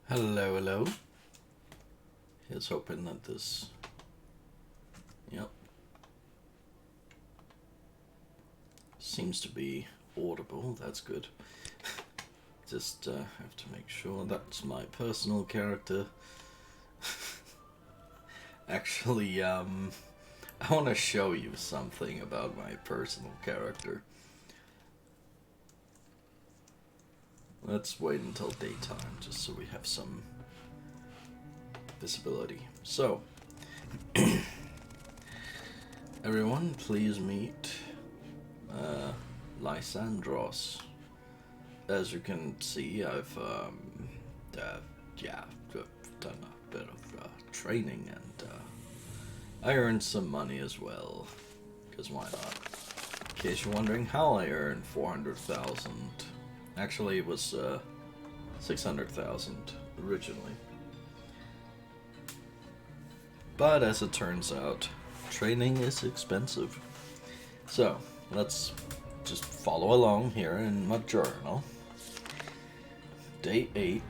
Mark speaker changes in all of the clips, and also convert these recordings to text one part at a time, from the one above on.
Speaker 1: Hello, hello. Here's hoping that this... Yep. Seems to be audible, that's good. Just have to make sure that's my personal character. Actually, I want to show you something about my personal character. Let's wait until daytime, just so we have some visibility. So, everyone, please meet Lysandros. As you can see, I've done a bit of training, and I earned some money as well. Because why not? In case you're wondering how I earned 400,000. Actually, it was 600,000 originally. But as it turns out, training is expensive. So, let's just follow along here in my journal. Day 8,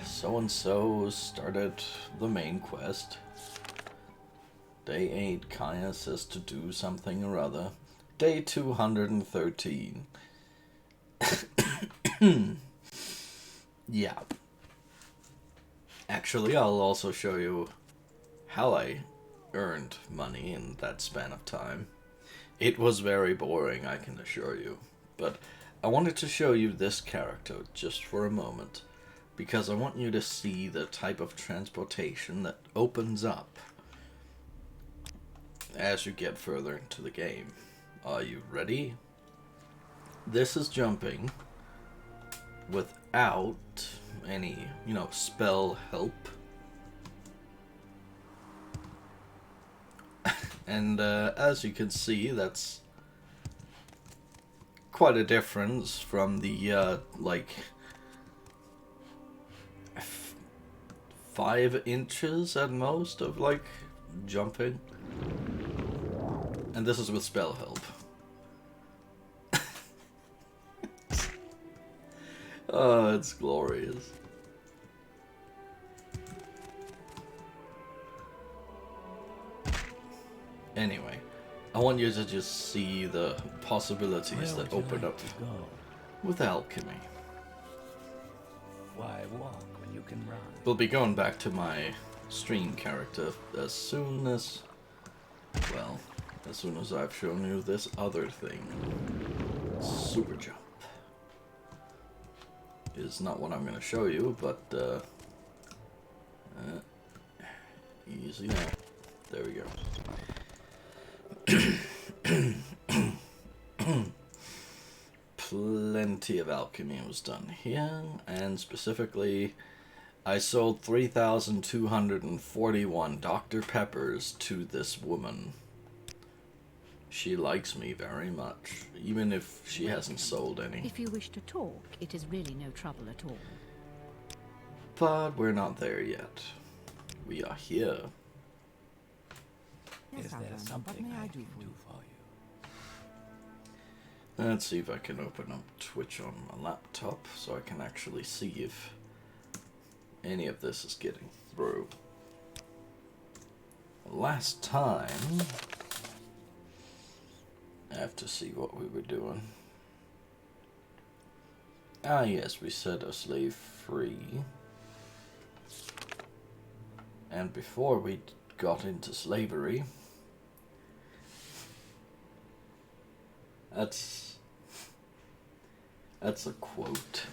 Speaker 1: so-and-so started the main quest. Day 8, Kaya says to do something or other. Day 213. Yeah. Actually, I'll also show you how I earned money in that span of time. It was very boring, I can assure you. But I wanted to show you this character just for a moment, because I want you to see the type of transportation that opens up as you get further into the game. Are you ready? This is jumping without any, spell help. And as you can see, that's quite a difference from the, 5 inches at most of, jumping. And this is with spell help. Oh, it's glorious. Anyway, I want you to just see the possibilities that open up with alchemy.
Speaker 2: Why walk when you can run?
Speaker 1: We'll be going back to my stream character as soon as I've shown you this other thing. Super jump. Is not what I'm going to show you, but easy now. There we go. Plenty of alchemy was done here, and specifically I sold 3,241 Dr. Peppers to this woman. She likes me very much, even if she hasn't sold any.
Speaker 3: If you wish to talk, it is really no trouble at all.
Speaker 1: But we're not there yet. We are here.
Speaker 3: Yes,
Speaker 2: Is there
Speaker 3: Alvin,
Speaker 2: something
Speaker 3: what may
Speaker 2: I
Speaker 3: I
Speaker 2: can
Speaker 3: do for
Speaker 2: do
Speaker 3: you?
Speaker 2: for you?
Speaker 1: Let's see if I can open up Twitch on my laptop so I can actually see if any of this is getting through. Last time, I have to see what we were doing. Ah yes, we set a slave free. And before we got into slavery, that's a quote.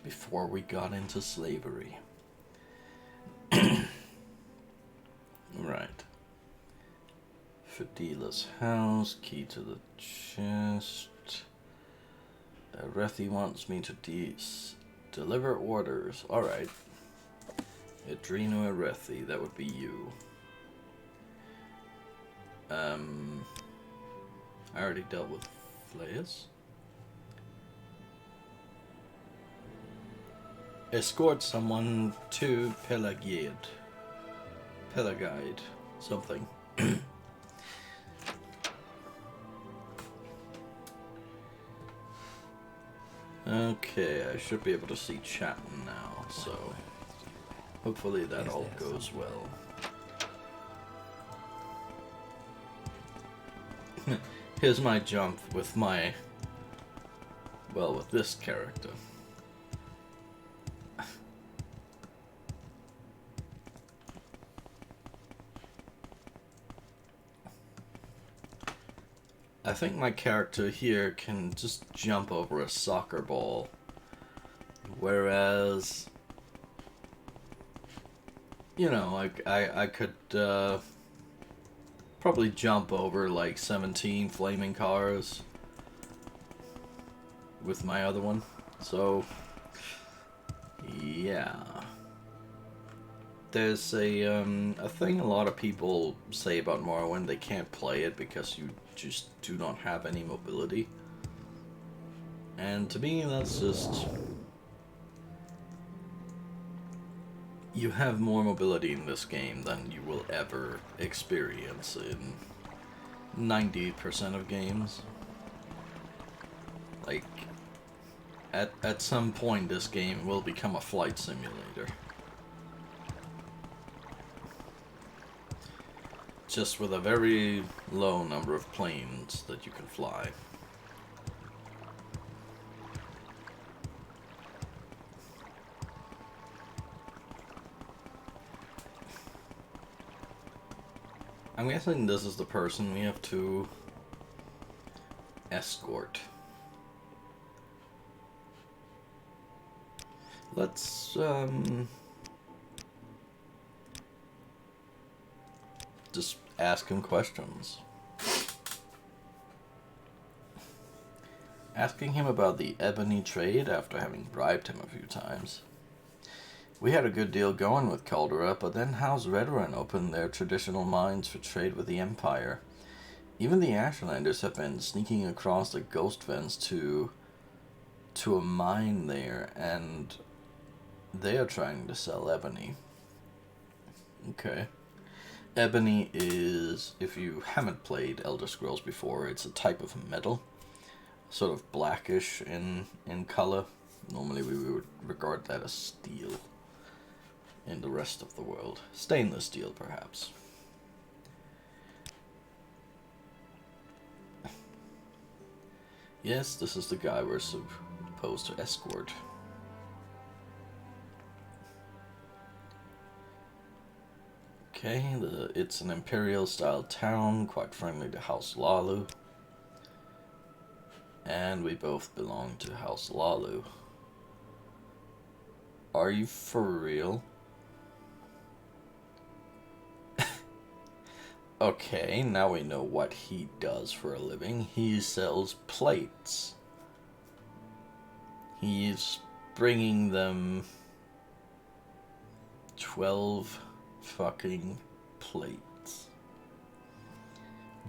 Speaker 1: Before we got into slavery. Right. Fadila's house, key to the chest. Rethi wants me to deliver orders. Alright. Adreno Rethi, that would be you. I already dealt with Flaeus. Escort someone to Pelagide. Pelagide. Something. Okay, I should be able to see chat now, so Hopefully that all goes well. Here's my jump with my... well, with this character. I think my character here can just jump over a soccer ball, whereas, you know, I could probably jump over like 17 flaming cars with my other one. So, yeah. There's a thing a lot of people say about Morrowind, they can't play it because you just do not have any mobility. And to me, that's just... you have more mobility in this game than you will ever experience in 90% of games. Like, at some point this game will become a flight simulator. Just with a very low number of planes that you can fly. I'm guessing this is the person we have to escort. Let's just ask him questions. Asking him about the ebony trade after having bribed him a few times. We had a good deal going with Caldera, but then House Veteran opened their traditional mines for trade with the Empire. Even the Ashlanders have been sneaking across the ghost vents to a mine there, and they are trying to sell ebony. Okay. Ebony is, if you haven't played Elder Scrolls before, it's a type of metal. Sort of blackish in color. Normally we would regard that as steel in the rest of the world. Stainless steel, perhaps. Yes, this is the guy we're supposed to escort. Okay, it's an Imperial-style town, quite friendly to House Hlaalu. And we both belong to House Hlaalu. Are you for real? Okay, now we know what he does for a living. He sells plates. He's bringing them 12 fucking plates.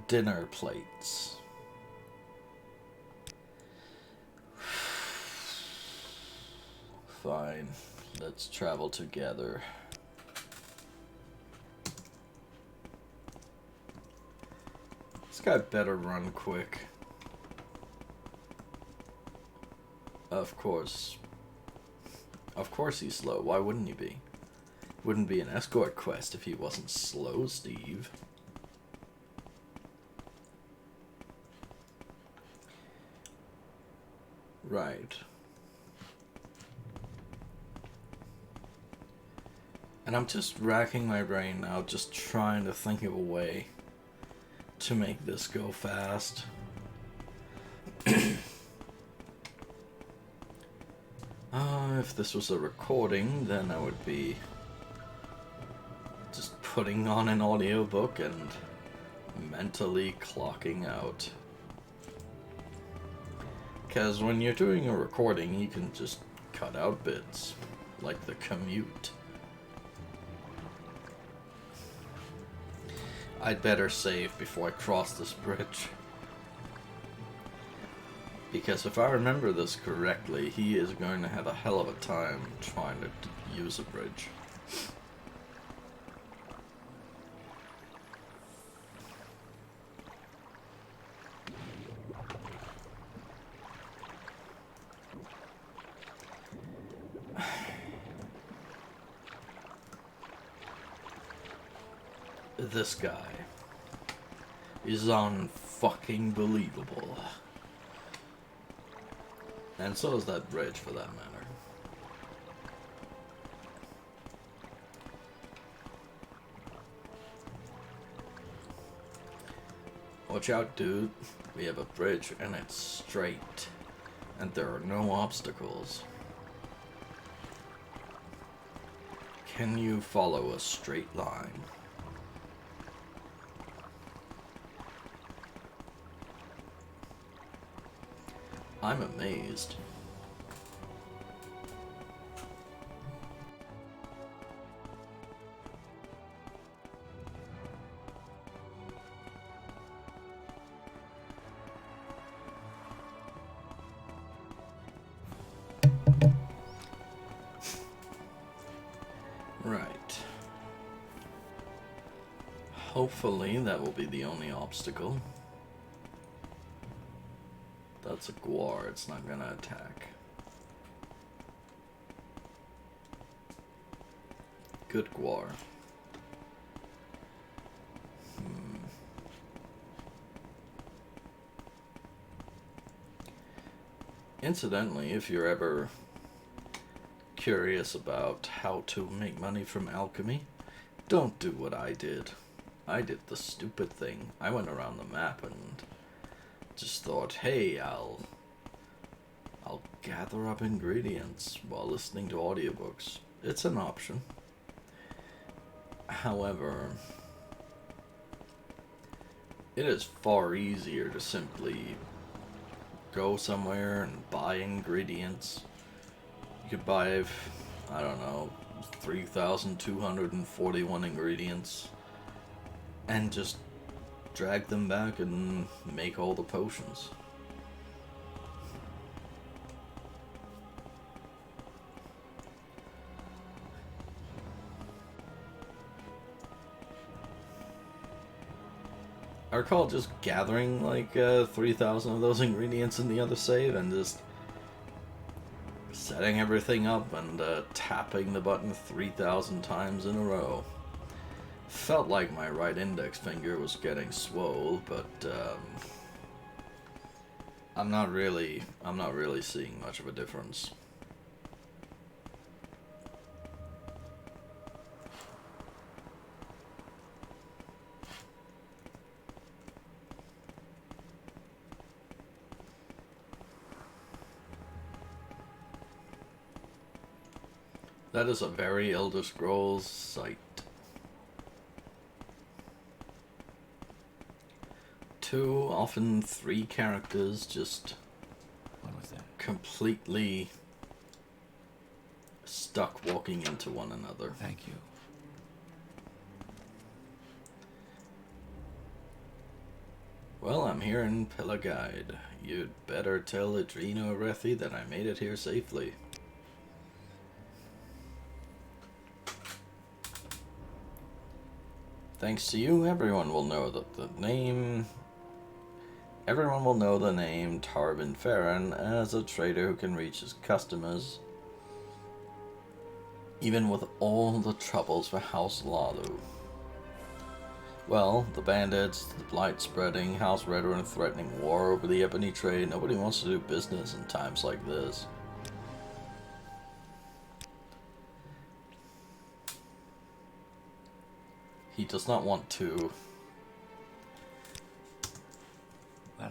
Speaker 1: Dinner plates. Fine, let's travel together. This guy better run quick. Of course. Of course he's slow. Why wouldn't he be? Wouldn't be an escort quest if he wasn't slow, Steve. Right. And I'm just racking my brain now, just trying to think of a way to make this go fast. If this was a recording, then I would be just putting on an audiobook and mentally clocking out. Because when you're doing a recording, you can just cut out bits, like the commute. I'd better save before I cross this bridge. Because if I remember this correctly, he is going to have a hell of a time trying to use a bridge. this guy is unfucking believable. And so is that bridge, for that matter. Watch out, dude. We have a bridge, and it's straight. And there are no obstacles. Can you follow a straight line? I'm amazed. Right. Hopefully that will be the only obstacle. That's a guar, it's not gonna attack. Good guar. Incidentally, if you're ever curious about how to make money from alchemy, don't do what I did. I did the stupid thing. I went around the map and just thought, hey, I'll gather up ingredients while listening to audiobooks. It's an option. However, it is far easier to simply go somewhere and buy ingredients. You could buy, I don't know, 3,241 ingredients and just drag them back and make all the potions. I recall just gathering like 3,000 of those ingredients in the other save and just setting everything up and tapping the button 3,000 times in a row. Felt like my right index finger was getting swole, but I'm not really seeing much of a difference. That is a very Elder Scrolls site. 2, often 3 characters just
Speaker 2: What was that?
Speaker 1: completely stuck walking into one another.
Speaker 2: Thank you.
Speaker 1: Well, I'm here in Pelagide. You'd better tell Adreno Arethi that I made it here safely. Thanks to you, everyone will know the name Tarvin Farron as a trader who can reach his customers, even with all the troubles for House Hlaalu. Well, the bandits, the blight spreading, House Redrun threatening war over the ebony trade. Nobody wants to do business in times like this. He does not want to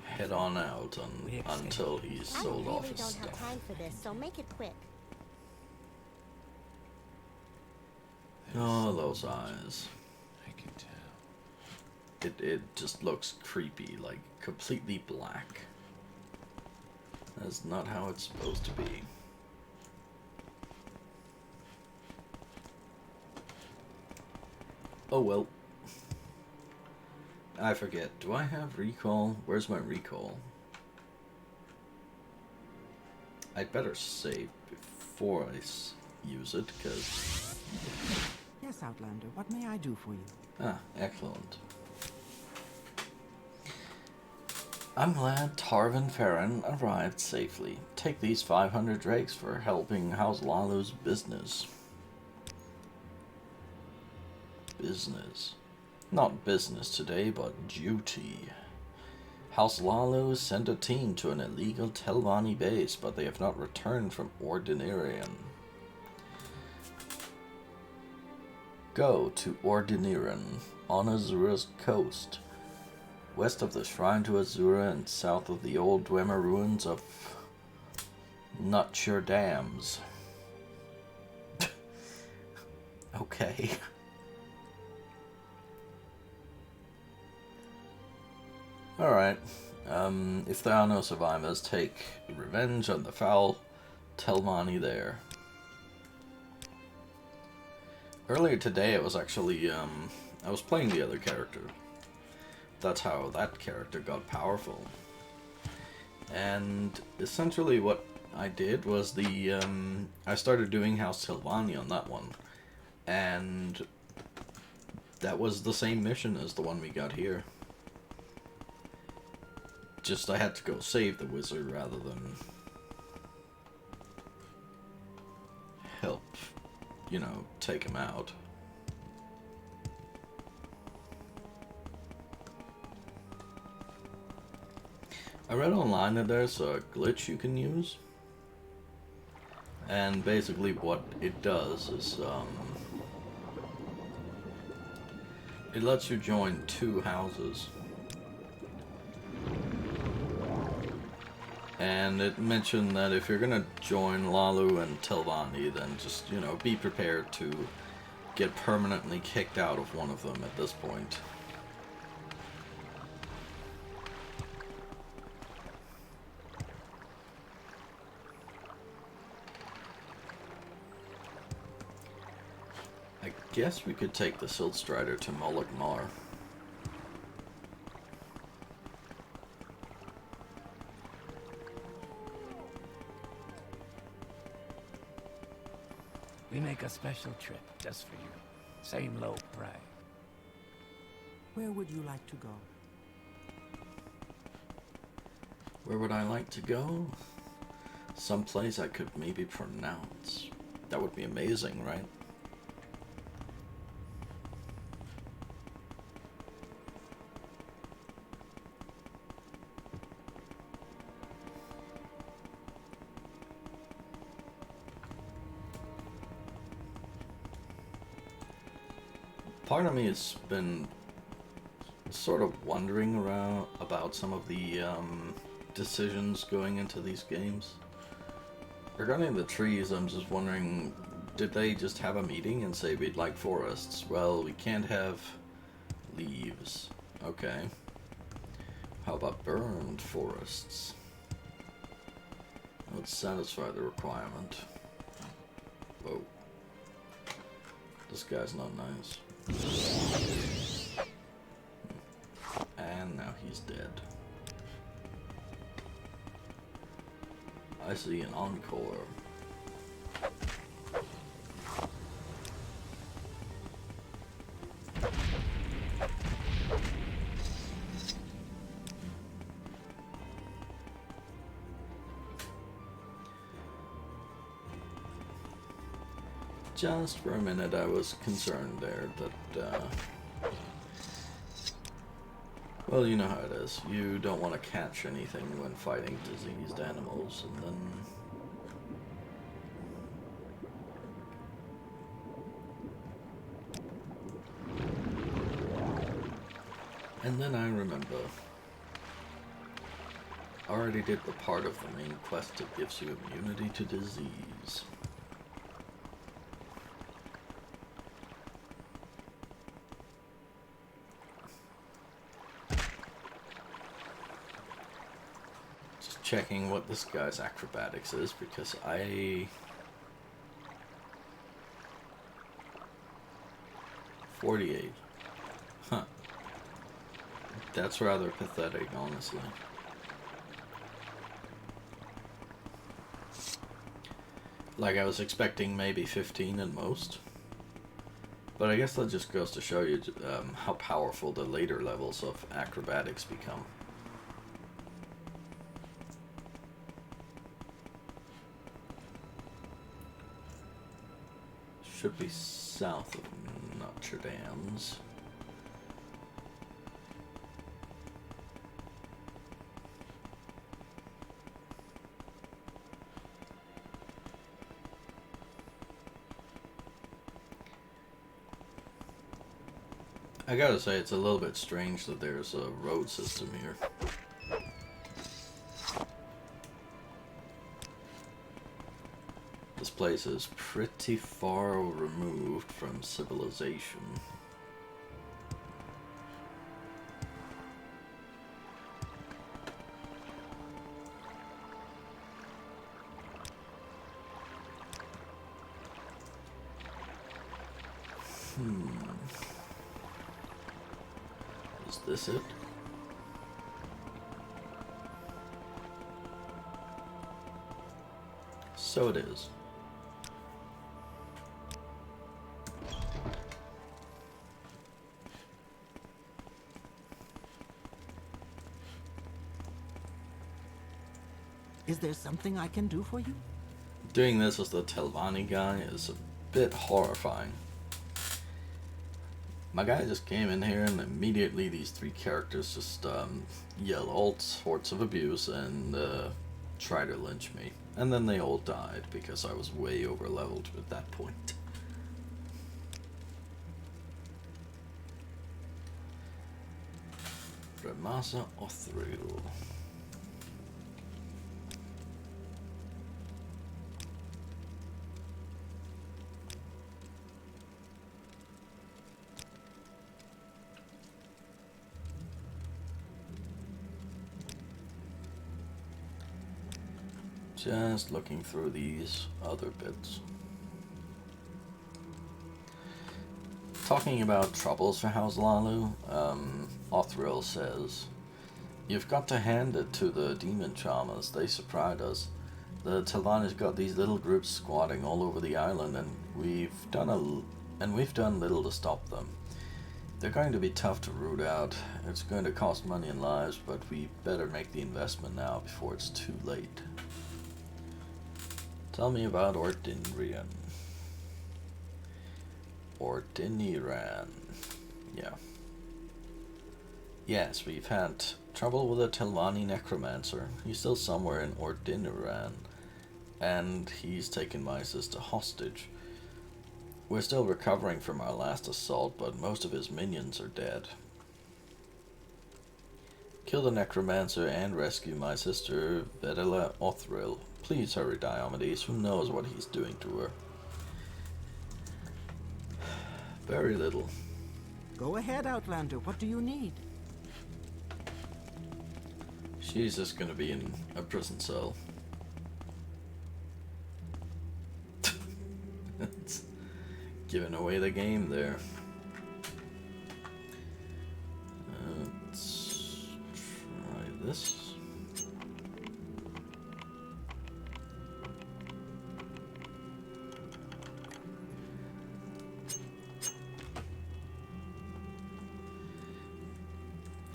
Speaker 1: head on out until he's sold off his stuff.
Speaker 4: I really don't have time for this, so make it quick.
Speaker 1: Oh, those eyes.
Speaker 2: I can tell.
Speaker 1: It just looks creepy, like completely black. That's not how it's supposed to be. Oh well. I forget. Do I have recall? Where's my recall? I'd better save before I use it, because...
Speaker 5: Yes, Outlander, what may I do for you?
Speaker 1: Ah, excellent. I'm glad Tarvin Farron arrived safely. Take these 500 drakes for helping House Hlaalu's business. Not business today, but duty. House Hlaalu sent a team to an illegal Telvanni base, but they have not returned from Ordinarian. Go to Ordinarian, on Azura's coast, west of the Shrine to Azura and south of the old Dwemer ruins of Not Sure Dams. Okay. Alright. If there are no survivors, take revenge on the foul Telvanni there. Earlier today, I was actually, I was playing the other character. That's how that character got powerful. And essentially what I did was I started doing House Hlaalu on that one. And that was the same mission as the one we got here. Just I had to go save the wizard rather than help, you know, take him out. I read online that there's a glitch you can use. And basically what it does is, it lets you join 2 houses. And it mentioned that if you're gonna join Hlaalu and Telvanni, then just, you know, be prepared to get permanently kicked out of one of them at this point. I guess we could take the Siltstrider to Moloch Mar.
Speaker 2: We make a special trip just for you. Same low price.
Speaker 5: Where would you like to go?
Speaker 1: Where would I like to go? Someplace I could maybe pronounce. That would be amazing, right? Part of me has been sort of wondering around about some of the decisions going into these games. Regarding the trees, I'm just wondering, did they just have a meeting and say we'd like forests? Well, we can't have leaves. Okay. How about burned forests? Let's satisfy the requirement. Whoa. This guy's not nice. And now he's dead. I see an encore. Just for a minute I was concerned there that, well, you know how it is. You don't want to catch anything when fighting diseased animals, and then I remember. I already did the part of the main quest that gives you immunity to disease. Checking what this guy's acrobatics is, because 48. Huh. That's rather pathetic, honestly. Like, I was expecting maybe 15 at most. But I guess that just goes to show you how powerful the later levels of acrobatics become. Should be south of Notre Dame's. I gotta say, it's a little bit strange that there's a road system here. This place is pretty far removed from civilization. Is this it? So it is.
Speaker 5: Is there something I can do for you?
Speaker 1: Doing this as the Telvanni guy is a bit horrifying. My guy just came in here and immediately these three characters just yell all sorts of abuse and try to lynch me. And then they all died because I was way over leveled at that point. Remasa Othriel. Just looking through these other bits. Talking about troubles for House Hlaalu, Othriel says, "You've got to hand it to the demon charmers. They surprised us. The Telvanni's got these little groups squatting all over the island, and we've done little to stop them. They're going to be tough to root out. It's going to cost money and lives, but we better make the investment now before it's too late." Tell me about Ordinrian. Ordiniran. Yeah. Yes, we've had trouble with a Telvanni necromancer. He's still somewhere in Ordiniran. And he's taken my sister hostage. We're still recovering from our last assault, but most of his minions are dead. Kill the necromancer and rescue my sister, Vedela Othriel. Please hurry, Diomedes. Who knows what he's doing to her? Very little.
Speaker 5: Go ahead, Outlander. What do you need?
Speaker 1: She's just gonna be in a prison cell. It's giving away the game there. Let's try this.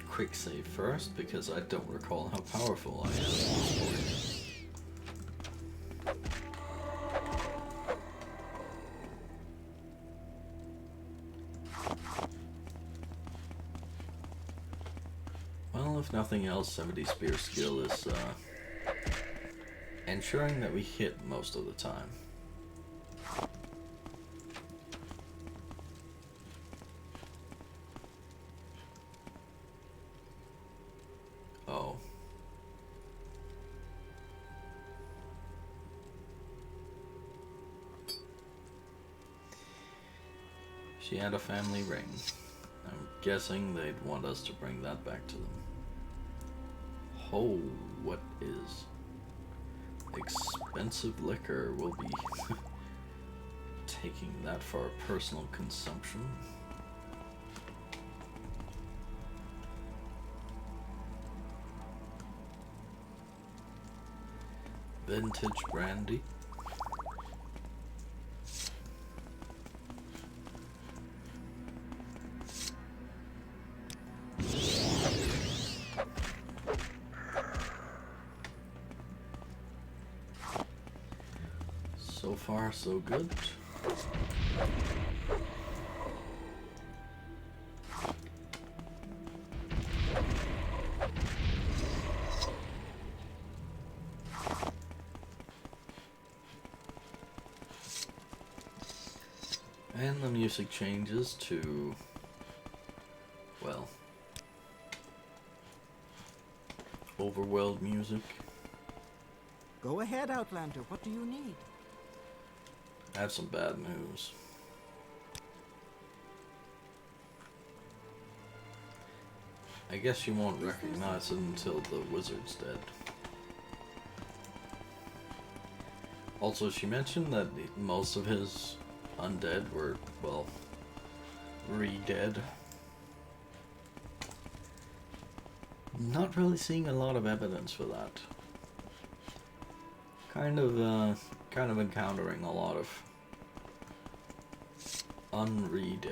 Speaker 1: Quick save first, because I don't recall how powerful I am at this point. Well, if nothing else, 70 spear skill is ensuring that we hit most of the time. Oh. She had a family ring. I'm guessing they'd want us to bring that back to them. Oh, what is expensive liquor? We'll be taking that for our personal consumption. Vintage brandy. So far, so good. And the music changes to well, overworld music.
Speaker 5: Go ahead, Outlander. What do you need?
Speaker 1: I have some bad news. I guess you won't recognize it until the wizard's dead. Also, she mentioned that most of his undead were, well, re-dead. Not really seeing a lot of evidence for that. Kind of encountering a lot of unre-dead.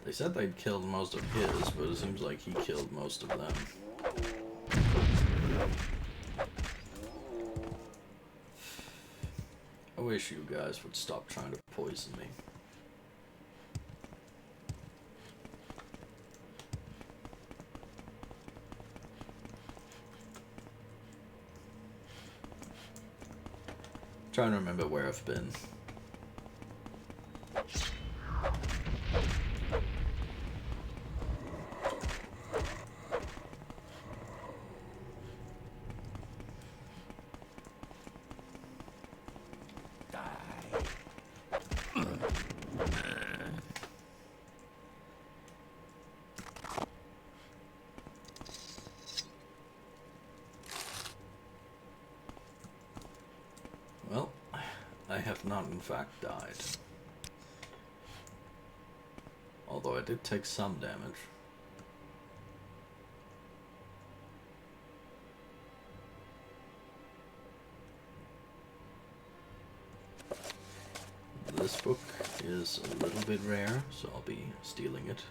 Speaker 1: They said they'd killed most of his, but it seems like he killed most of them. I wish you guys would stop trying to poison me. Trying to remember where I've been. Well, I have not in fact died. Although I did take some damage. This book is a little bit rare, so I'll be stealing it.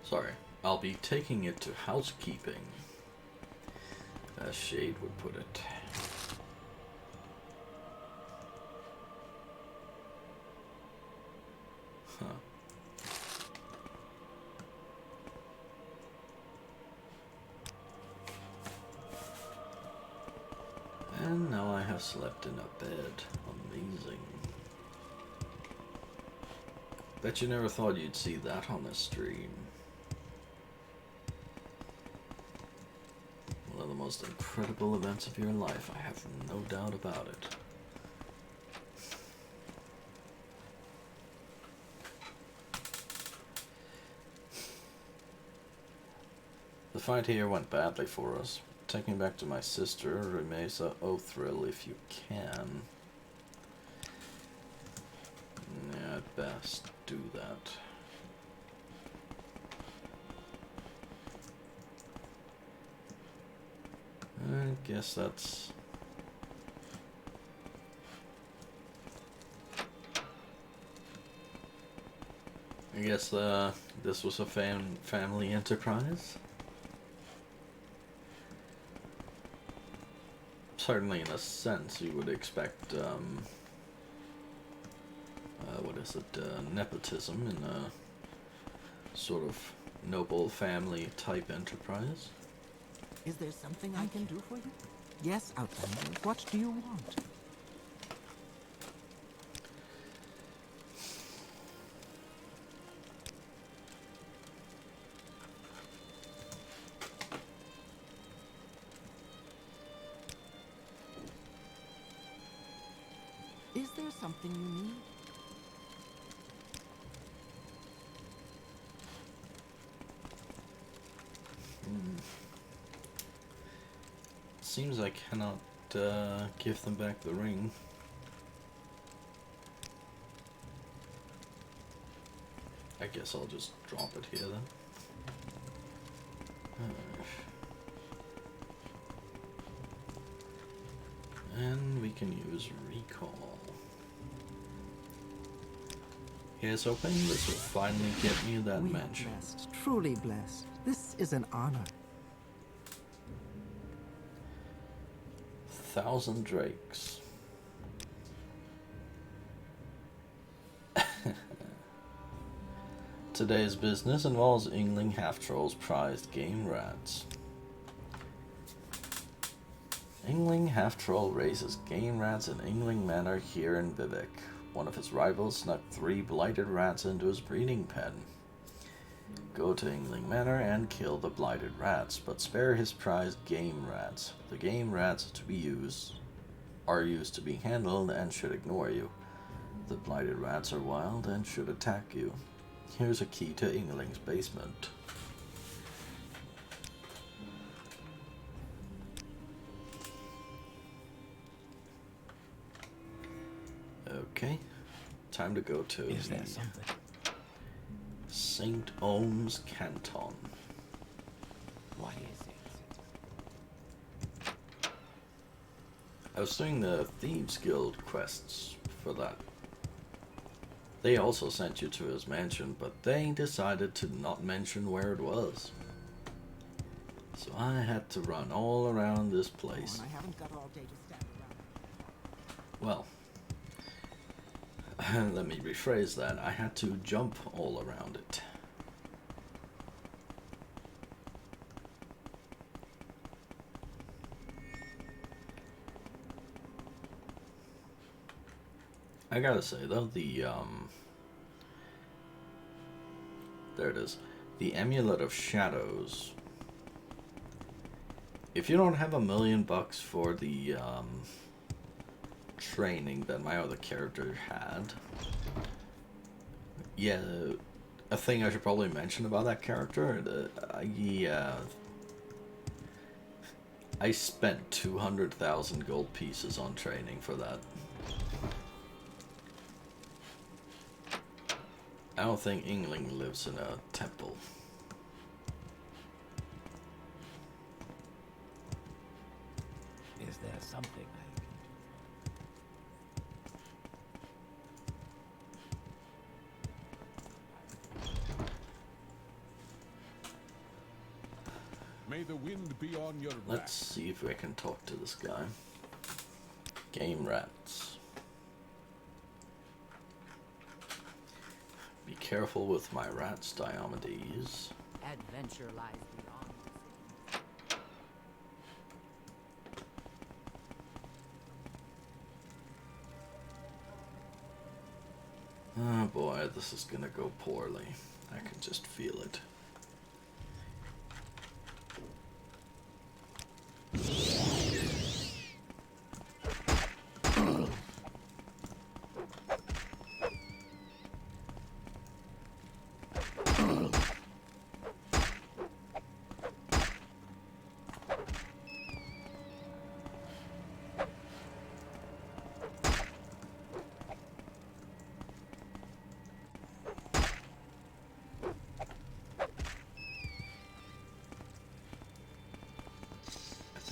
Speaker 1: Sorry, I'll be taking it to housekeeping, as Shade would put it. Huh. And now I have slept in a bed. Amazing. Bet you never thought you'd see that on this stream. One of the most incredible events of your life, I have no doubt about it. The fight here went badly for us. Taking back to my sister remains a thrill if you can. Yeah, I'd best do that. I guess that's... I guess this was a family enterprise. Certainly, in a sense, you would expect, what is it, nepotism in a sort of noble family type enterprise.
Speaker 5: Is there something I can do for you? Yes, Outlander. What do you want? Is there something you need?
Speaker 1: Seems I cannot give them back the ring. I guess I'll just drop it here then. And we can use recall. Here's hoping this will finally get me that
Speaker 5: We are
Speaker 1: mansion.
Speaker 5: blessed, truly blessed. This is an honor.
Speaker 1: 1,000 drakes. Today's business involves Yngling Half-Troll's prized game rats. Yngling Half-Troll raises game rats in Yngling Manor here in Vivek. One of his rivals snuck 3 blighted rats into his breeding pen. Go to Yngling Manor and kill the blighted rats, but spare his prized game rats. The game rats are used to be handled and should ignore you. The blighted rats are wild and should attack you. Here's a key to Yngling's basement. Okay, time to go to
Speaker 2: Is there something?
Speaker 1: St. Ohm's Canton.
Speaker 2: What is it?
Speaker 1: I was doing the Thieves Guild quests for that. They also sent you to his mansion, but they decided to not mention where it was. So I had to run all around this place.
Speaker 5: I haven't got all day to stand around.
Speaker 1: Well, let me rephrase that. I had to jump all around it. I gotta say though, there it is. The Amulet of Shadows. If you don't have $1 million for the training that my other character had, yeah, a thing I should probably mention about that character, I spent 200,000 gold pieces on training for that. I don't think Yngling lives in a temple.
Speaker 2: Is there something I can
Speaker 6: May the wind be on your back.
Speaker 1: Let's see if I can talk to this guy. Game rats. Be careful with my rats, Diomedes.
Speaker 7: Adventure lies beyond.
Speaker 1: Oh boy, this is gonna go poorly. I can just feel it.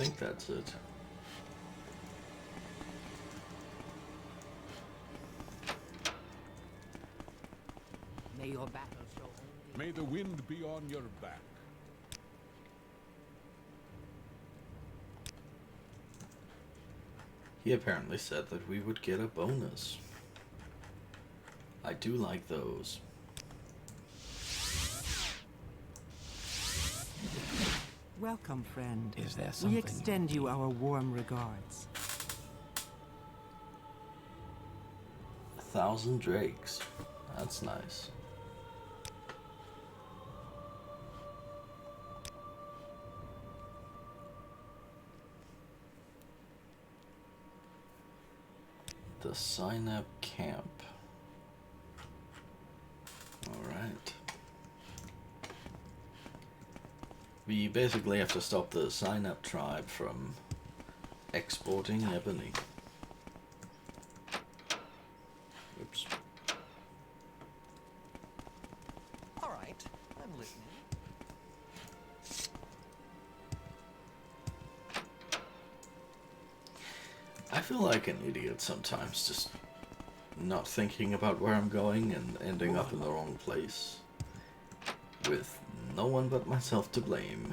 Speaker 1: I think that's it.
Speaker 7: May your battle show only.
Speaker 6: May the wind be on your back.
Speaker 1: He apparently said that we would get a bonus. I do like those.
Speaker 5: Welcome, friend.
Speaker 2: Is there something
Speaker 5: We extend you
Speaker 2: need?
Speaker 5: our warm regards.
Speaker 1: 1,000 drakes. That's nice. The sign-up camp. Alright. We basically have to stop the sign-up tribe from exporting ebony. Oops.
Speaker 7: All right, I'm listening.
Speaker 1: I feel like an idiot sometimes, just not thinking about where I'm going and ending up in the wrong place. With no one but myself to blame.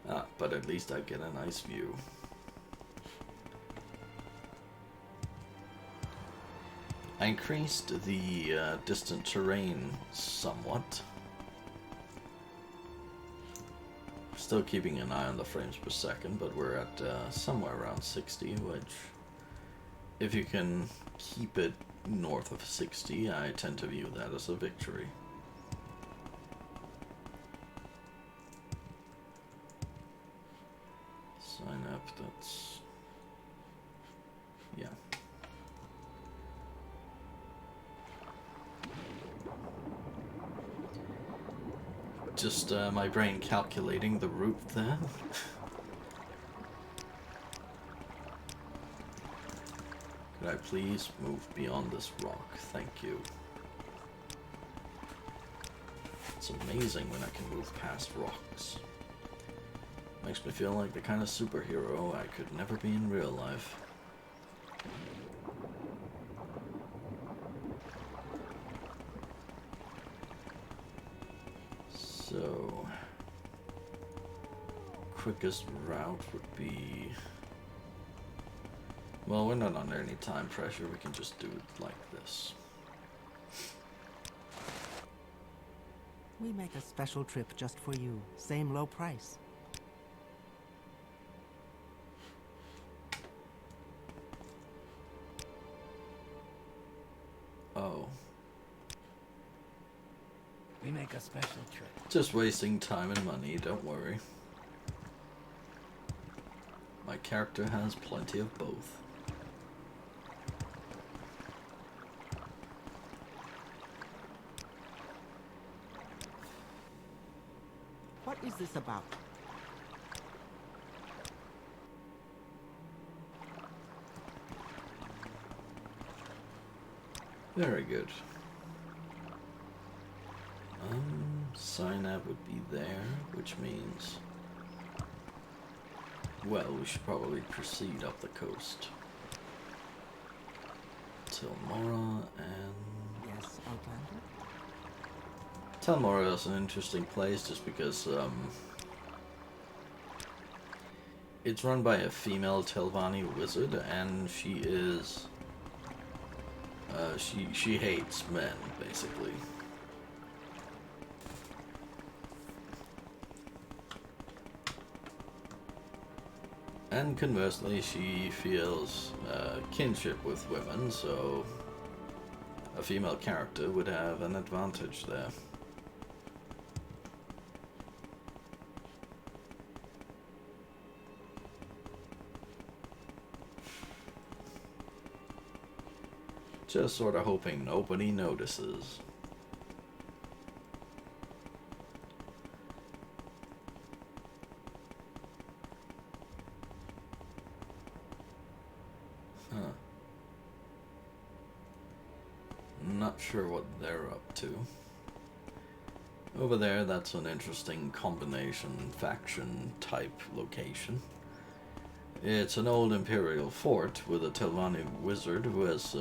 Speaker 1: Ah, but at least I get a nice view. I increased the distant terrain somewhat. Still keeping an eye on the frames per second, but we're at somewhere around 60, which, if you can keep it north of 60, I tend to view that as a victory. Sign up, that's... yeah. Just my brain calculating the route there. Could I please move beyond this rock? Thank you. It's amazing when I can move past rocks. Makes me feel like the kind of superhero I could never be in real life. So, quickest route would be... well, we're not under any time pressure, we can just do it like this.
Speaker 5: We make a special trip just for you. Same low price.
Speaker 1: Oh.
Speaker 2: We make a special trip.
Speaker 1: Just wasting time and money, don't worry. My character has plenty of both.
Speaker 5: What is this about?
Speaker 1: Very good. Sign up would be there, which means... well, we should probably proceed up the coast. Till Mora and...
Speaker 5: Yes, Outlander?
Speaker 1: Tel Mora is an interesting place just because, it's run by a female Telvanni wizard, and she is... she hates men, basically. And conversely, she feels kinship with women, so a female character would have an advantage there. Just sort of hoping nobody notices. Huh. Not sure what they're up to. Over there, that's an interesting combination faction type location. It's an old imperial fort with a Telvanni wizard who has,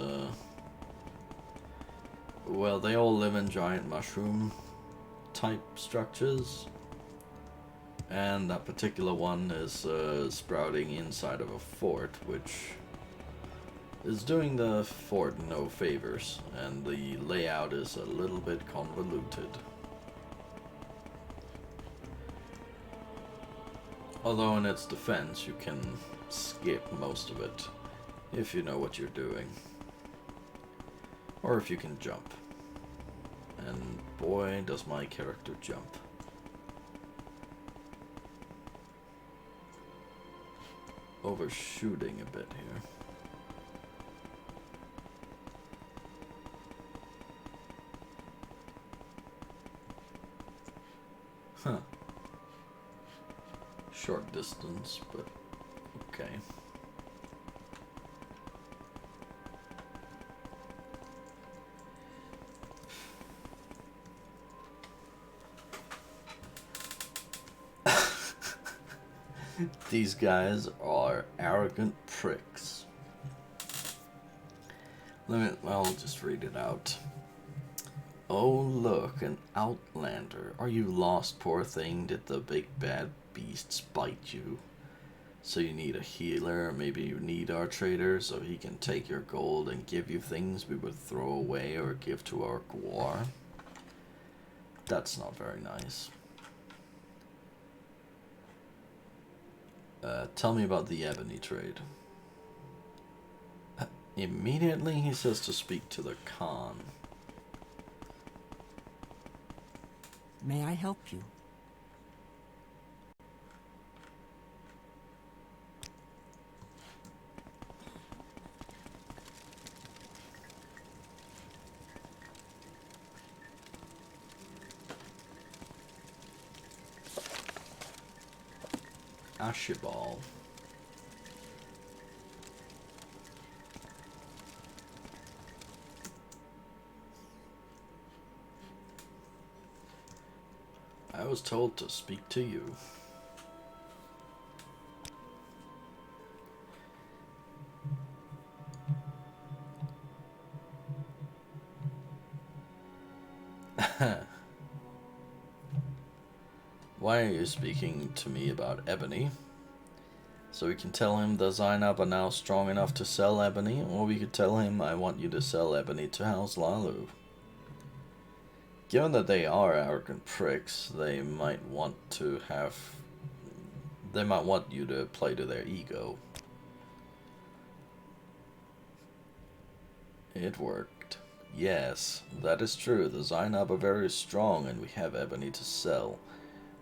Speaker 1: well, they all live in giant mushroom type structures. And that particular one is sprouting inside of a fort, which is doing the fort no favors, and the layout is a little bit convoluted. Although in its defense, you can skip most of it if you know what you're doing. Or if you can jump. And boy, does my character jump. Overshooting a bit here. Huh. Short distance, but okay. These guys are arrogant pricks. I'll just read it out. Oh, look, an outlander. Are you lost, poor thing? Did the big bad beasts bite you? So you need a healer, maybe you need our trader so he can take your gold and give you things we would throw away or give to our guar. That's not very nice. Tell me about the ebony trade. Immediately he says to speak to the Khan.
Speaker 5: May I help you?
Speaker 1: Ashibal. I was told to speak to you. Why are you speaking to me about ebony? So we can tell him the Zainab are now strong enough to sell ebony, or we could tell him I want you to sell ebony to House Hlaalu. Given that they are arrogant pricks, they might want you to play to their ego. It worked. Yes, that is true. The Zainab are very strong and we have ebony to sell.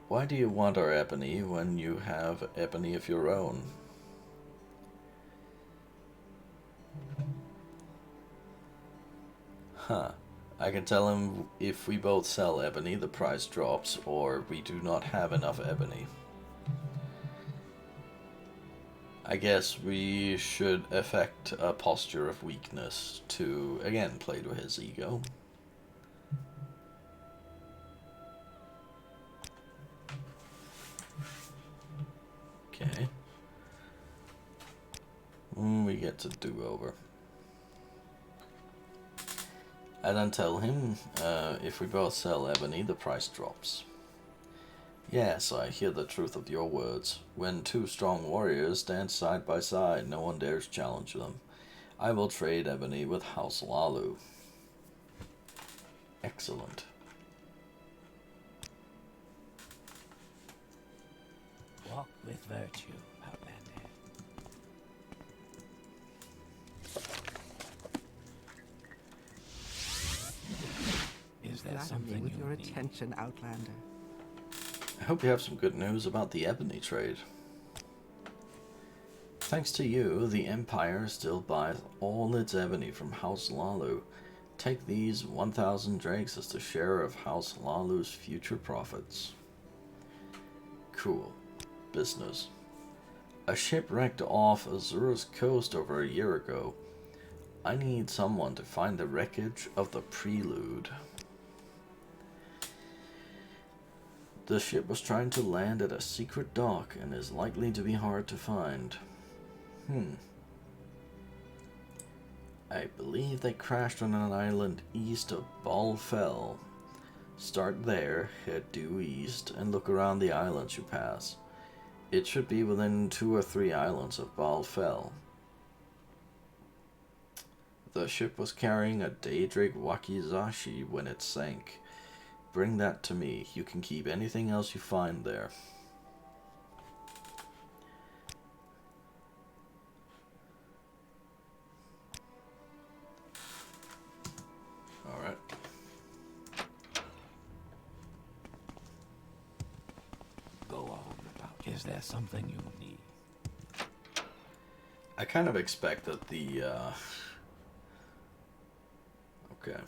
Speaker 1: Why do you want our ebony when you have ebony of your own? Huh. I can tell him if we both sell ebony, the price drops, or we do not have enough ebony. I guess we should affect a posture of weakness to, again, play to his ego. Okay. We get to do over. I then tell him, if we both sell ebony, the price drops. Yes, I hear the truth of your words. When two strong warriors stand side by side, no one dares challenge them. I will trade ebony with House Hlaalu. Excellent.
Speaker 2: Walk with virtue, Outlander. Is there
Speaker 5: Flatter me
Speaker 2: something
Speaker 5: with
Speaker 2: you
Speaker 5: your
Speaker 2: need?
Speaker 5: attention, Outlander.
Speaker 1: I hope you have some good news about the ebony trade. Thanks to you, the Empire still buys all its ebony from House Hlaalu. Take these 1,000 drakes as the share of House Hlaalu's future profits. Cool. Business. A ship wrecked off Azura's coast over a year ago. I need someone to find the wreckage of the Prelude. The ship was trying to land at a secret dock and is likely to be hard to find. I believe they crashed on an island east of Balfell. Start there, head due east, and look around the islands you pass. It should be within 2 or 3 islands of Balfell. The ship was carrying a Daedric Wakizashi when it sank. Bring that to me. You can keep anything else you find there. Alright.
Speaker 2: Go on about. Is there something you need?
Speaker 1: I kind of expect that the, okay.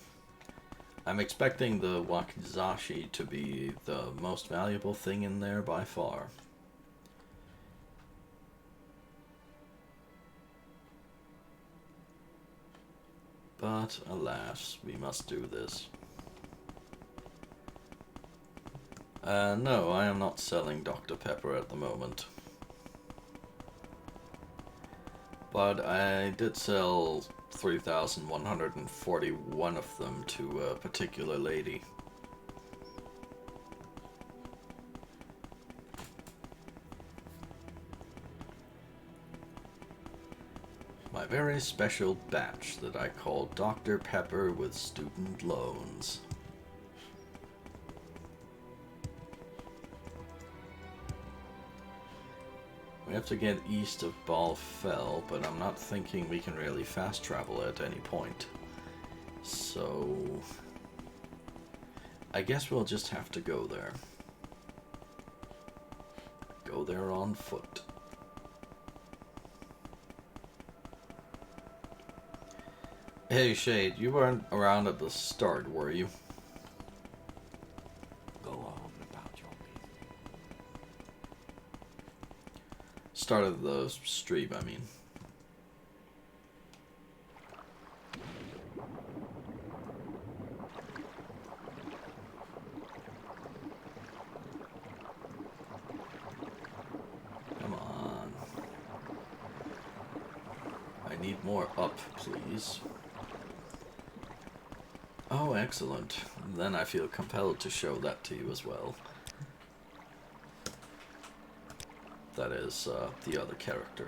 Speaker 1: I'm expecting the Wakizashi to be the most valuable thing in there by far. But, alas, we must do this. No, I am not selling Dr. Pepper at the moment. But I did sell 3,141 of them to a particular lady. My very special batch that I call Dr. Pepper with student loans. We have to get east of Balfell, but I'm not thinking we can really fast travel at any point. So I guess we'll just have to go there. Go there on foot. Hey Shade, you weren't around at the start, were you?
Speaker 2: Go on about your business.
Speaker 1: Start of the stream, I mean. Come on. I need more up, please. Oh, excellent. Then I feel compelled to show that to you as well. That is the other character.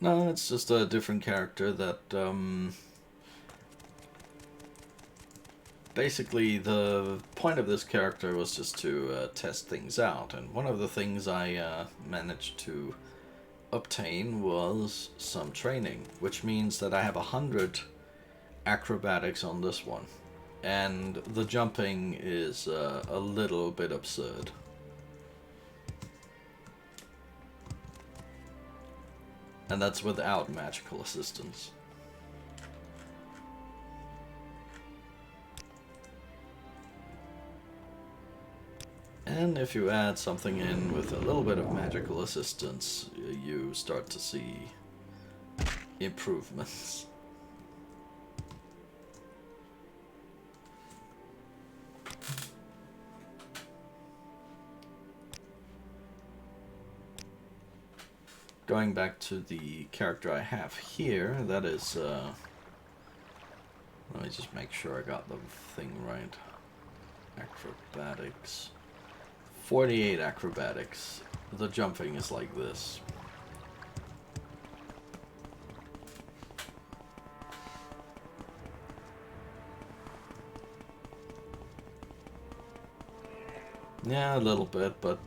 Speaker 1: No, it's just a different character that, basically the point of this character was just to test things out, and one of the things I managed to obtain was some training, which means that I have 100 acrobatics on this one, and the jumping is a little bit absurd. And that's without magical assistance. And if you add something in with a little bit of magical assistance, you start to see improvements. Going back to the character I have here, that is, let me just make sure I got the thing right. Acrobatics. 48 acrobatics. The jumping is like this. Yeah, a little bit, but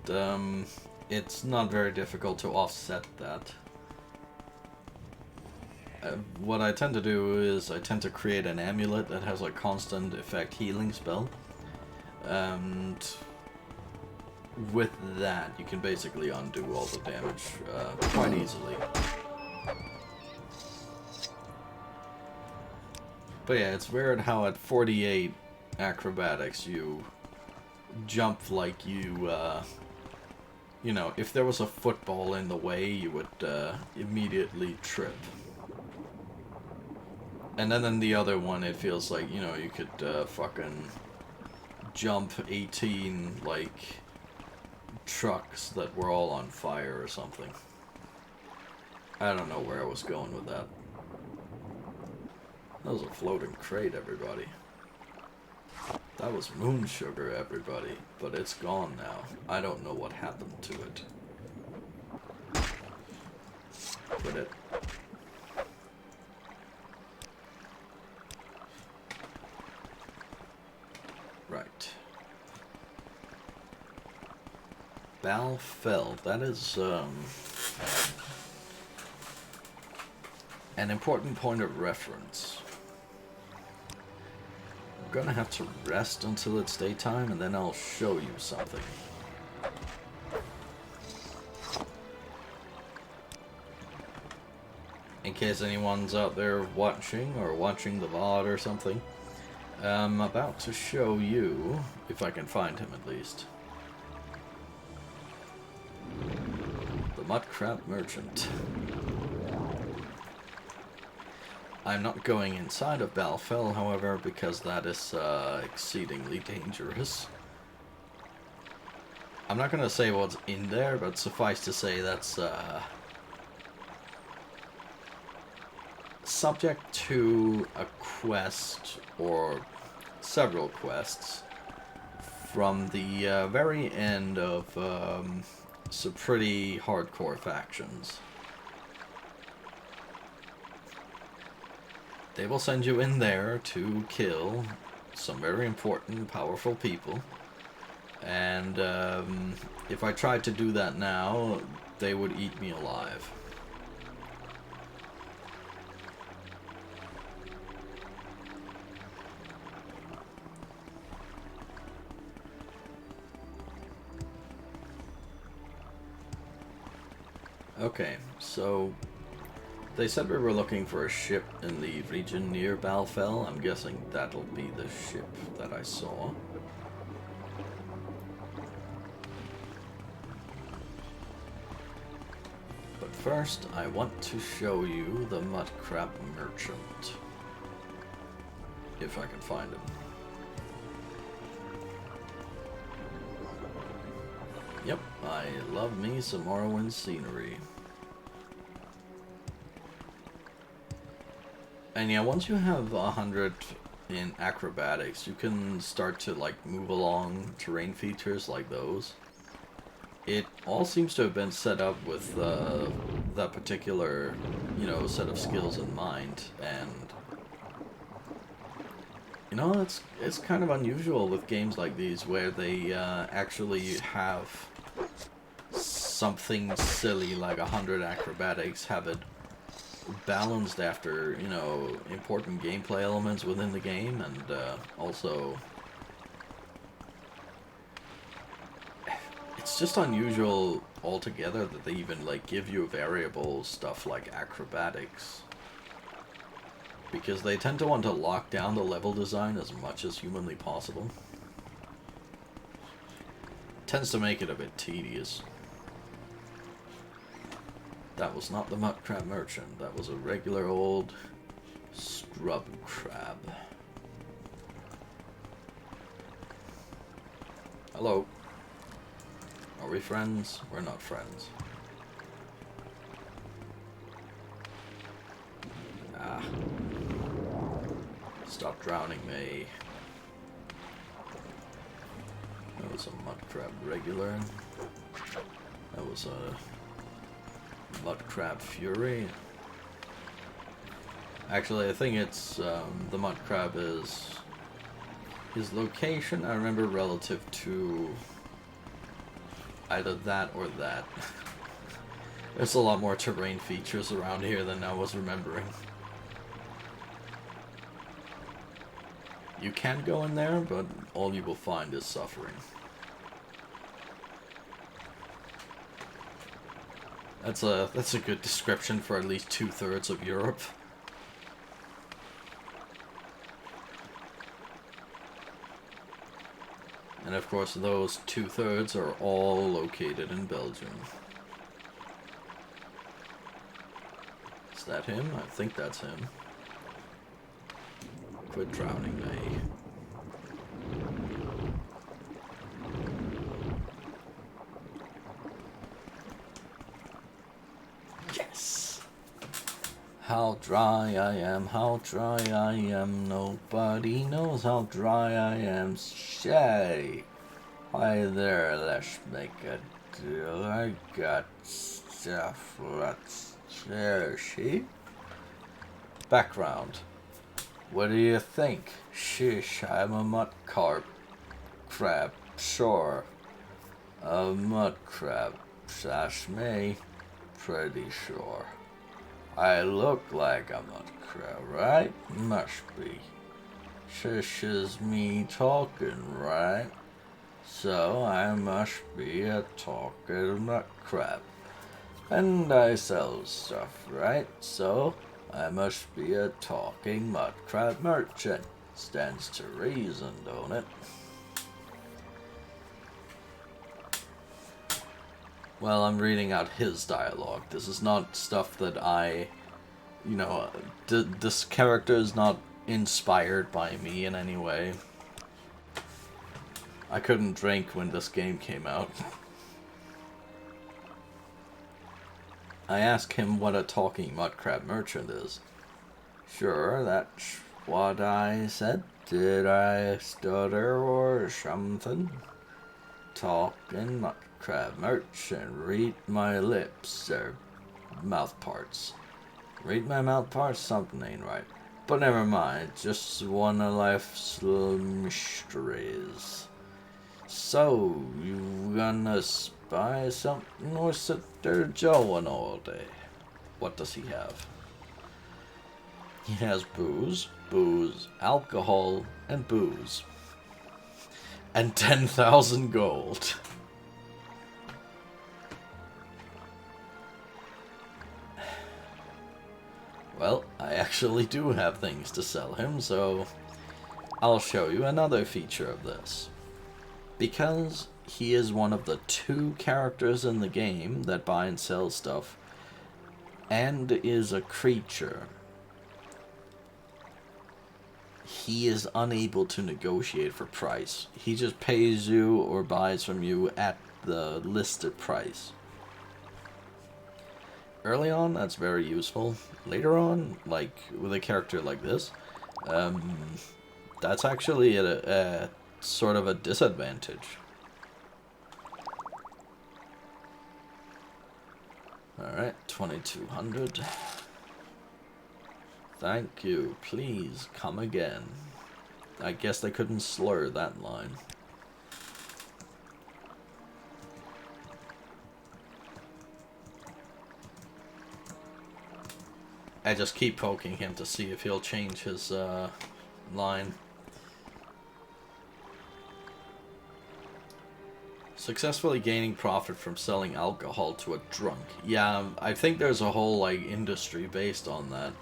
Speaker 1: it's not very difficult to offset that. What I tend to do is I tend to create an amulet that has a constant effect healing spell. And with that, you can basically undo all the damage quite easily. But yeah, it's weird how at 48 acrobatics you jump like you know, if there was a football in the way, you would immediately trip. And then in the other one, it feels like, you know, you could fucking jump 18, like, trucks that were all on fire or something. I don't know where I was going with that. That was a floating crate, everybody. That was moon sugar, everybody. But it's gone now. I don't know what happened to it. But it... Right. Balfell. That is, an important point of reference. I'm gonna have to rest until it's daytime, and then I'll show you something. In case anyone's out there watching, or watching the VOD or something, I'm about to show you, if I can find him at least. The Mudcrab Merchant. I'm not going inside of Balfell, however, because that is exceedingly dangerous. I'm not going to say what's in there, but suffice to say that's subject to a quest, or several quests, from the very end of some pretty hardcore factions. they will send you in there to kill some very important, powerful people. And if I tried to do that now, they would eat me alive. Okay, so they said we were looking for a ship in the region near Balfell. I'm guessing that'll be the ship that I saw. But first, I want to show you the mud crab merchant. If I can find him. Yep, I love me some Morrowind scenery. And yeah, once you have 100 in acrobatics, you can start to like move along terrain features like those. It all seems to have been set up with that particular, you know, set of skills in mind, and you know, it's kind of unusual with games like these where they actually have something silly like 100 acrobatics, have it balanced after, you know, important gameplay elements within the game, and also it's just unusual altogether that they even like give you variable stuff like acrobatics, because they tend to want to lock down the level design as much as humanly possible. Tends to make it a bit tedious. That was not the mud crab merchant. That was a regular old scrub crab. Hello. Are we friends? We're not friends. Ah. Stop drowning me. That was a mud crab regular. That was a mud crab fury. Actually, I think it's the mud crab is his location. I remember relative to either that or that. There's a lot more terrain features around here than I was remembering. You can go in there, but all you will find is suffering. That's a good description for at least 2/3 of Europe. And of course, those 2/3 are all located in Belgium. Is that him? I think that's him. Quit drowning me. Yes! How dry I am, how dry I am. Nobody knows how dry I am. Shay! Hi there, let's make a deal. I got stuff. Let's share, she? Background. What do you think? Shish, I'm a mud crab, sure. A mud crab, that's me. Pretty sure. I look like a mud crab, right? Must be. Shish is me talking, right? So I must be a talking mud crab. And I sell stuff, right? So I must be a talking mud crab merchant. Stands to reason, don't it? Well, I'm reading out his dialogue. This is not stuff that I, you know, this character is not inspired by me in any way. I couldn't drink when this game came out. I asked him what a talking mud crab merchant is. Sure, that's what I said. Did I stutter or something? Talking mud crab merchant. Read my lips, or mouth parts. Read my mouth parts? Something ain't right. But never mind, just one of life's little mysteries. So, you gonna buy something or sit there jawing all day? What does he have? He has booze, alcohol, and booze. And 10,000 gold. Well, I actually do have things to sell him, so I'll show you another feature of this. Because he is one of the 2 characters in the game that buy and sell stuff, and is a creature, he is unable to negotiate for price. He just pays you or buys from you at the listed price. Early on, that's very useful. Later on, like with a character like this, that's actually a sort of a disadvantage. Alright, 2200. Thank you. Please come again. I guess they couldn't slur that line. I just keep poking him to see if he'll change his line. Successfully gaining profit from selling alcohol to a drunk. Yeah, I think there's a whole like industry based on that.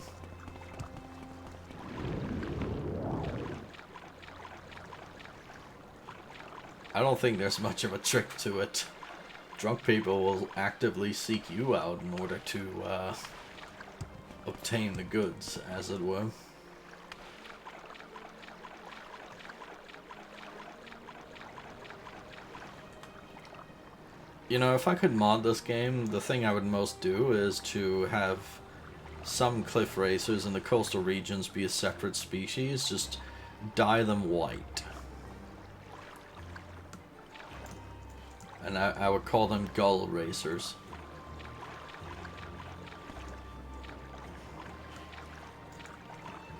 Speaker 1: I don't think there's much of a trick to it. Drunk people will actively seek you out in order to obtain the goods, as it were. You know, if I could mod this game, the thing I would most do is to have some cliff racers in the coastal regions be a separate species, just dye them white. And I would call them gull racers.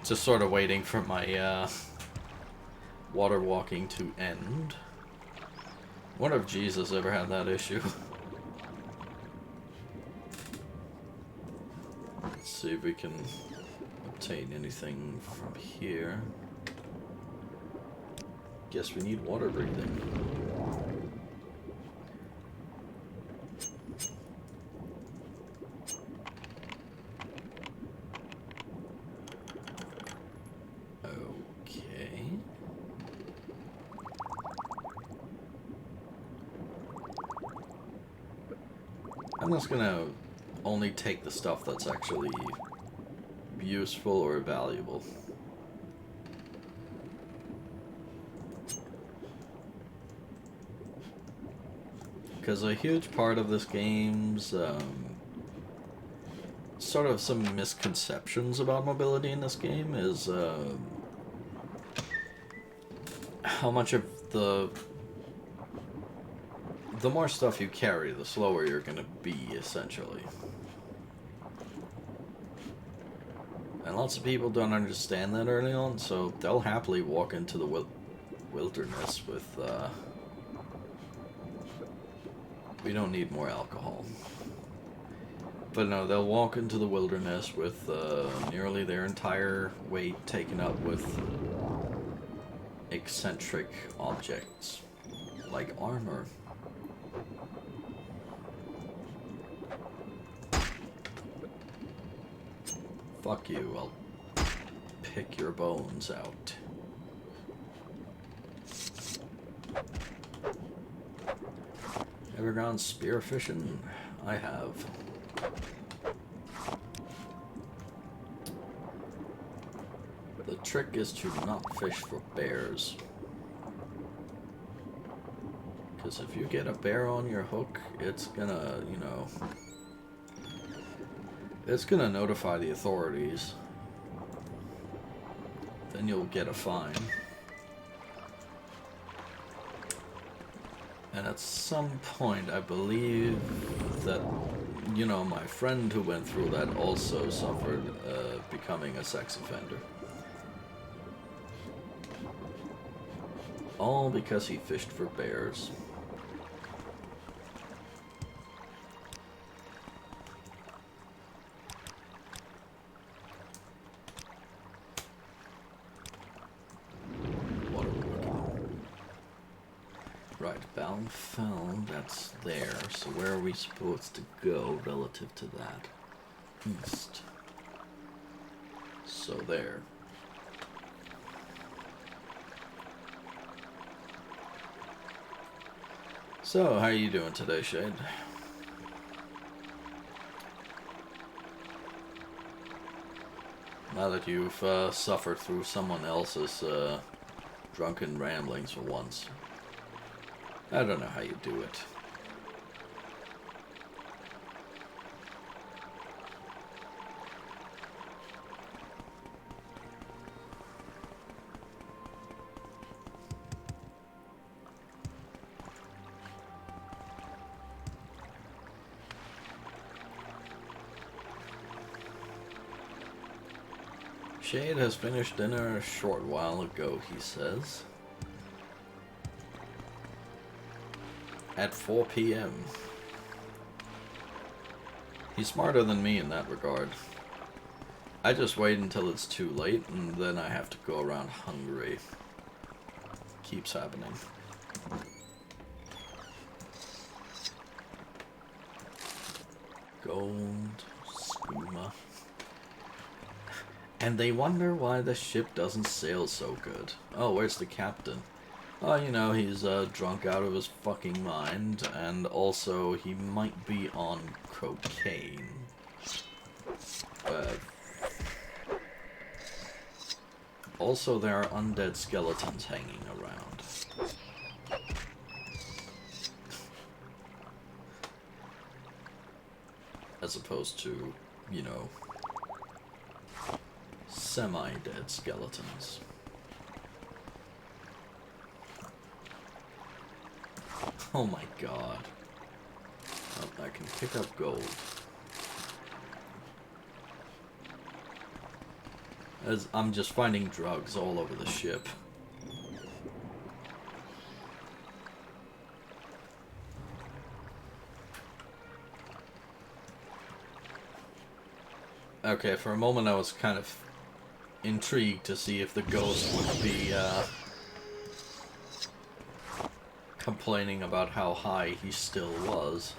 Speaker 1: Just sort of waiting for my water walking to end. Wonder if Jesus ever had that issue. Let's see if we can obtain anything from here. Guess we need water breathing. I'm just gonna only take the stuff that's actually useful or valuable. Because a huge part of this game's sort of some misconceptions about mobility in this game is how much of the more stuff you carry, the slower you're gonna be, essentially. And lots of people don't understand that early on, so they'll happily walk into the wilderness with, we don't need more alcohol. But no, they'll walk into the wilderness with nearly their entire weight taken up with eccentric objects, like armor. Fuck you, I'll pick your bones out. Ever gone spearfishing? I have. The trick is to not fish for bears. Because if you get a bear on your hook, it's gonna, you know... it's gonna notify the authorities. Then you'll get a fine. And at some point, I believe that you know, my friend who went through that also suffered becoming a sex offender. All because he fished for bears. What are we looking at? Right, Balfell, that's there. So where are we supposed to go relative to that? East. So there. So, how are you doing today, Shade? Now that you've suffered through someone else's drunken ramblings for once. I don't know how you do it. Shade has finished dinner a short while ago, he says. At 4 p.m. He's smarter than me in that regard. I just wait until it's too late, and then I have to go around hungry. Keeps happening. Gold, skooma. And they wonder why the ship doesn't sail so good. Oh, where's the captain? Oh, you know, he's drunk out of his fucking mind, and also he might be on cocaine. Also, there are undead skeletons hanging around. As opposed to, you know, semi-dead skeletons. Oh my god. Oh, I can pick up gold. As I'm just finding drugs all over the ship. Okay, for a moment I was kind of intrigued to see if the ghost would be complaining about how high he still was.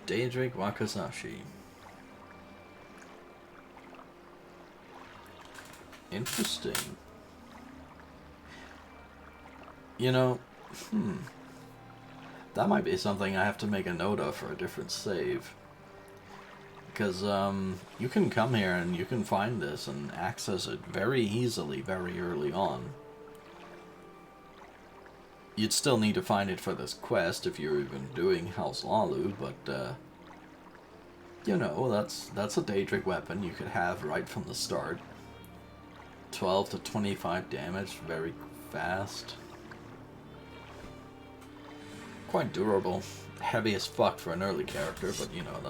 Speaker 1: Daedric Wakasashi. Interesting. You know, that might be something I have to make a note of for a different save. Because, you can come here and you can find this and access it very easily very early on. You'd still need to find it for this quest if you're even doing House Hlaalu, but, you know, that's a Daedric weapon you could have right from the start. 12 to 25 damage, very fast. Quite durable. Heavy as fuck for an early character, but you know,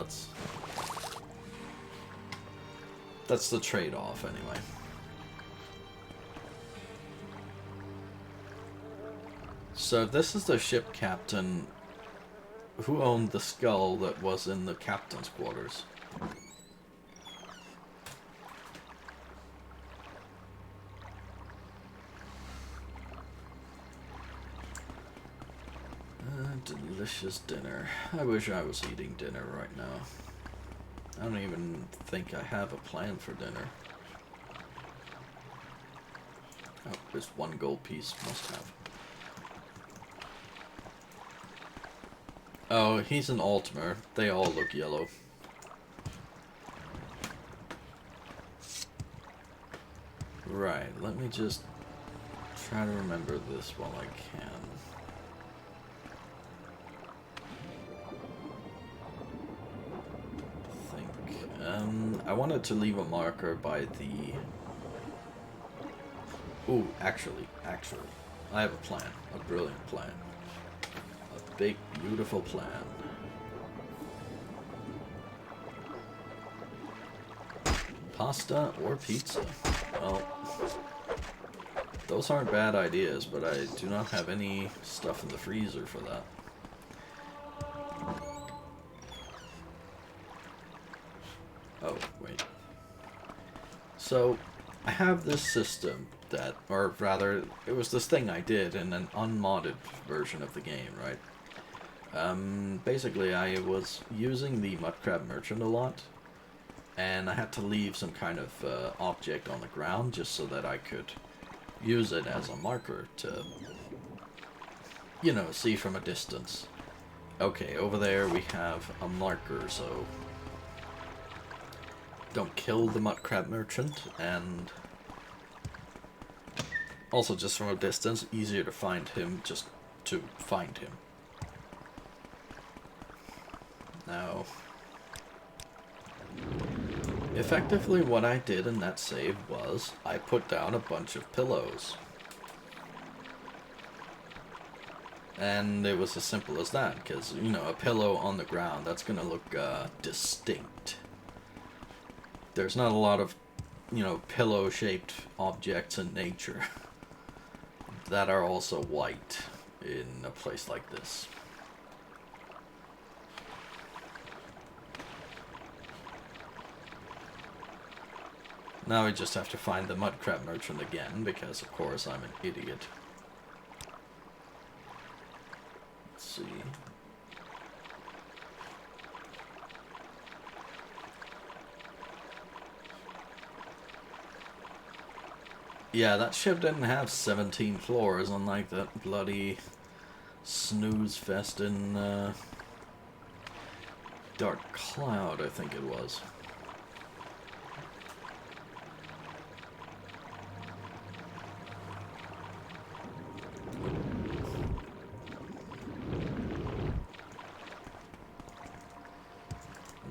Speaker 1: that's the trade-off anyway. So this is the ship captain who owned the skull that was in the captain's quarters. Delicious dinner. I wish I was eating dinner right now. I don't even think I have a plan for dinner. Oh, there's one gold piece. Must have. Oh, he's an Altmer. They all look yellow. Right, let me just try to remember this while I can. I wanted to leave a marker by the Ooh, actually, I have a plan. A brilliant plan. A big, beautiful plan. Pasta or pizza? Well, those aren't bad ideas, but I do not have any stuff in the freezer for that. Oh, wait. So, I have this system that, or rather, it was this thing I did in an unmodded version of the game, right? Basically, I was using the Mudcrab Merchant a lot, and I had to leave some kind of object on the ground just so that I could use it as a marker to, you know, see from a distance. Okay, over there we have a marker, so don't kill the Mudcrab Merchant, and also just from a distance, easier to find him, just to find him. Now, effectively what I did in that save was, I put down a bunch of pillows. And it was as simple as that, because, you know, a pillow on the ground, that's going to look distinct. There's not a lot of, you know, pillow-shaped objects in nature that are also white in a place like this. Now we just have to find the Mudcrab Merchant again, because of course I'm an idiot. Let's see. Yeah, that ship didn't have 17 floors, unlike that bloody snooze fest in Dark Cloud, I think it was.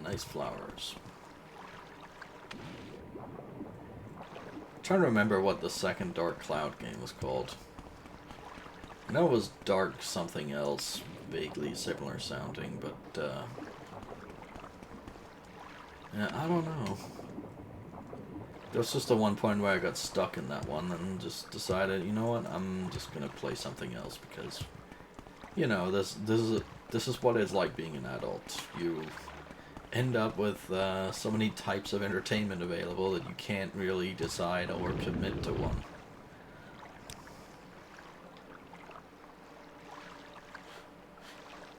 Speaker 1: Nice flowers. Trying to remember what the second Dark Cloud game was called. I know it was Dark something else, vaguely similar sounding, but yeah, I don't know. There was just the one point where I got stuck in that one and just decided, you know what, I'm just gonna play something else because, you know, this is what it's like being an adult. You end up with so many types of entertainment available that you can't really decide or commit to one.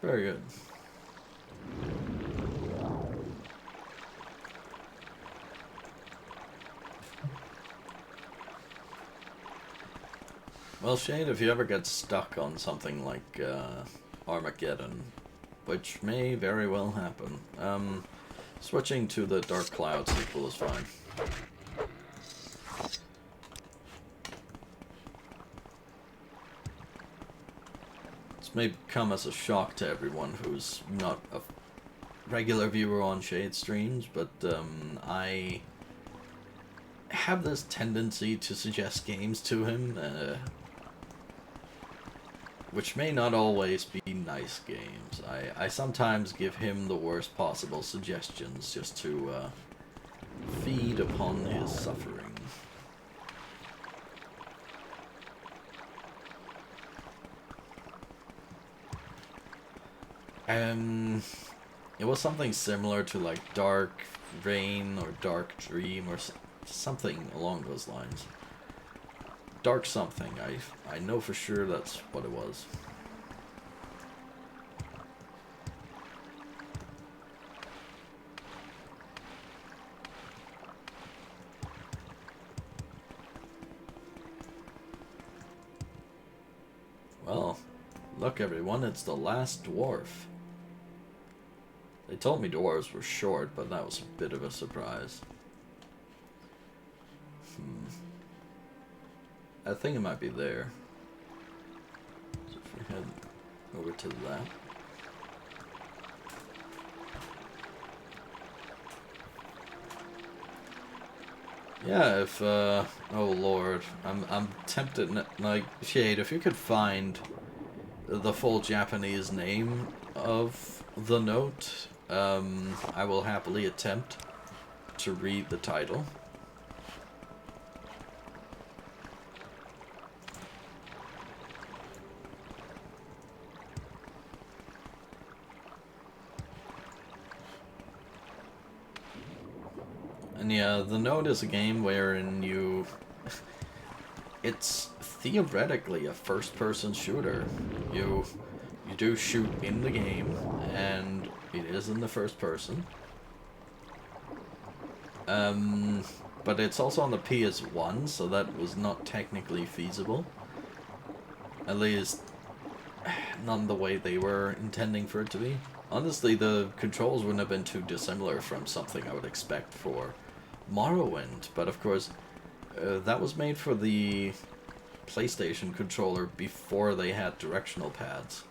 Speaker 1: Very good. Well, Shane, if you ever get stuck on something like Armageddon, which may very well happen, switching to the Dark Cloud sequel is fine. This may come as a shock to everyone who's not a regular viewer on Shade streams, but I have this tendency to suggest games to him, which may not always be nice games. I sometimes give him the worst possible suggestions just to feed upon his suffering. It was something similar to like Dark Rain or Dark Dream or something along those lines. Dark something. I know for sure that's what it was. Well, look everyone, it's the last dwarf. They told me dwarves were short, but that was a bit of a surprise. I think it might be there. So if we head over to that. Yeah, if, oh lord, I'm tempted, like, Shade, if you could find the full Japanese name of the note, I will happily attempt to read the title. And yeah, the Note is a game wherein you... it's theoretically a first-person shooter. You do shoot in the game, and it is in the first person. But it's also on the PS1, so that was not technically feasible. At least, not in the way they were intending for it to be. Honestly, the controls wouldn't have been too dissimilar from something I would expect for Morrowind, but of course, that was made for the PlayStation controller before they had directional pads.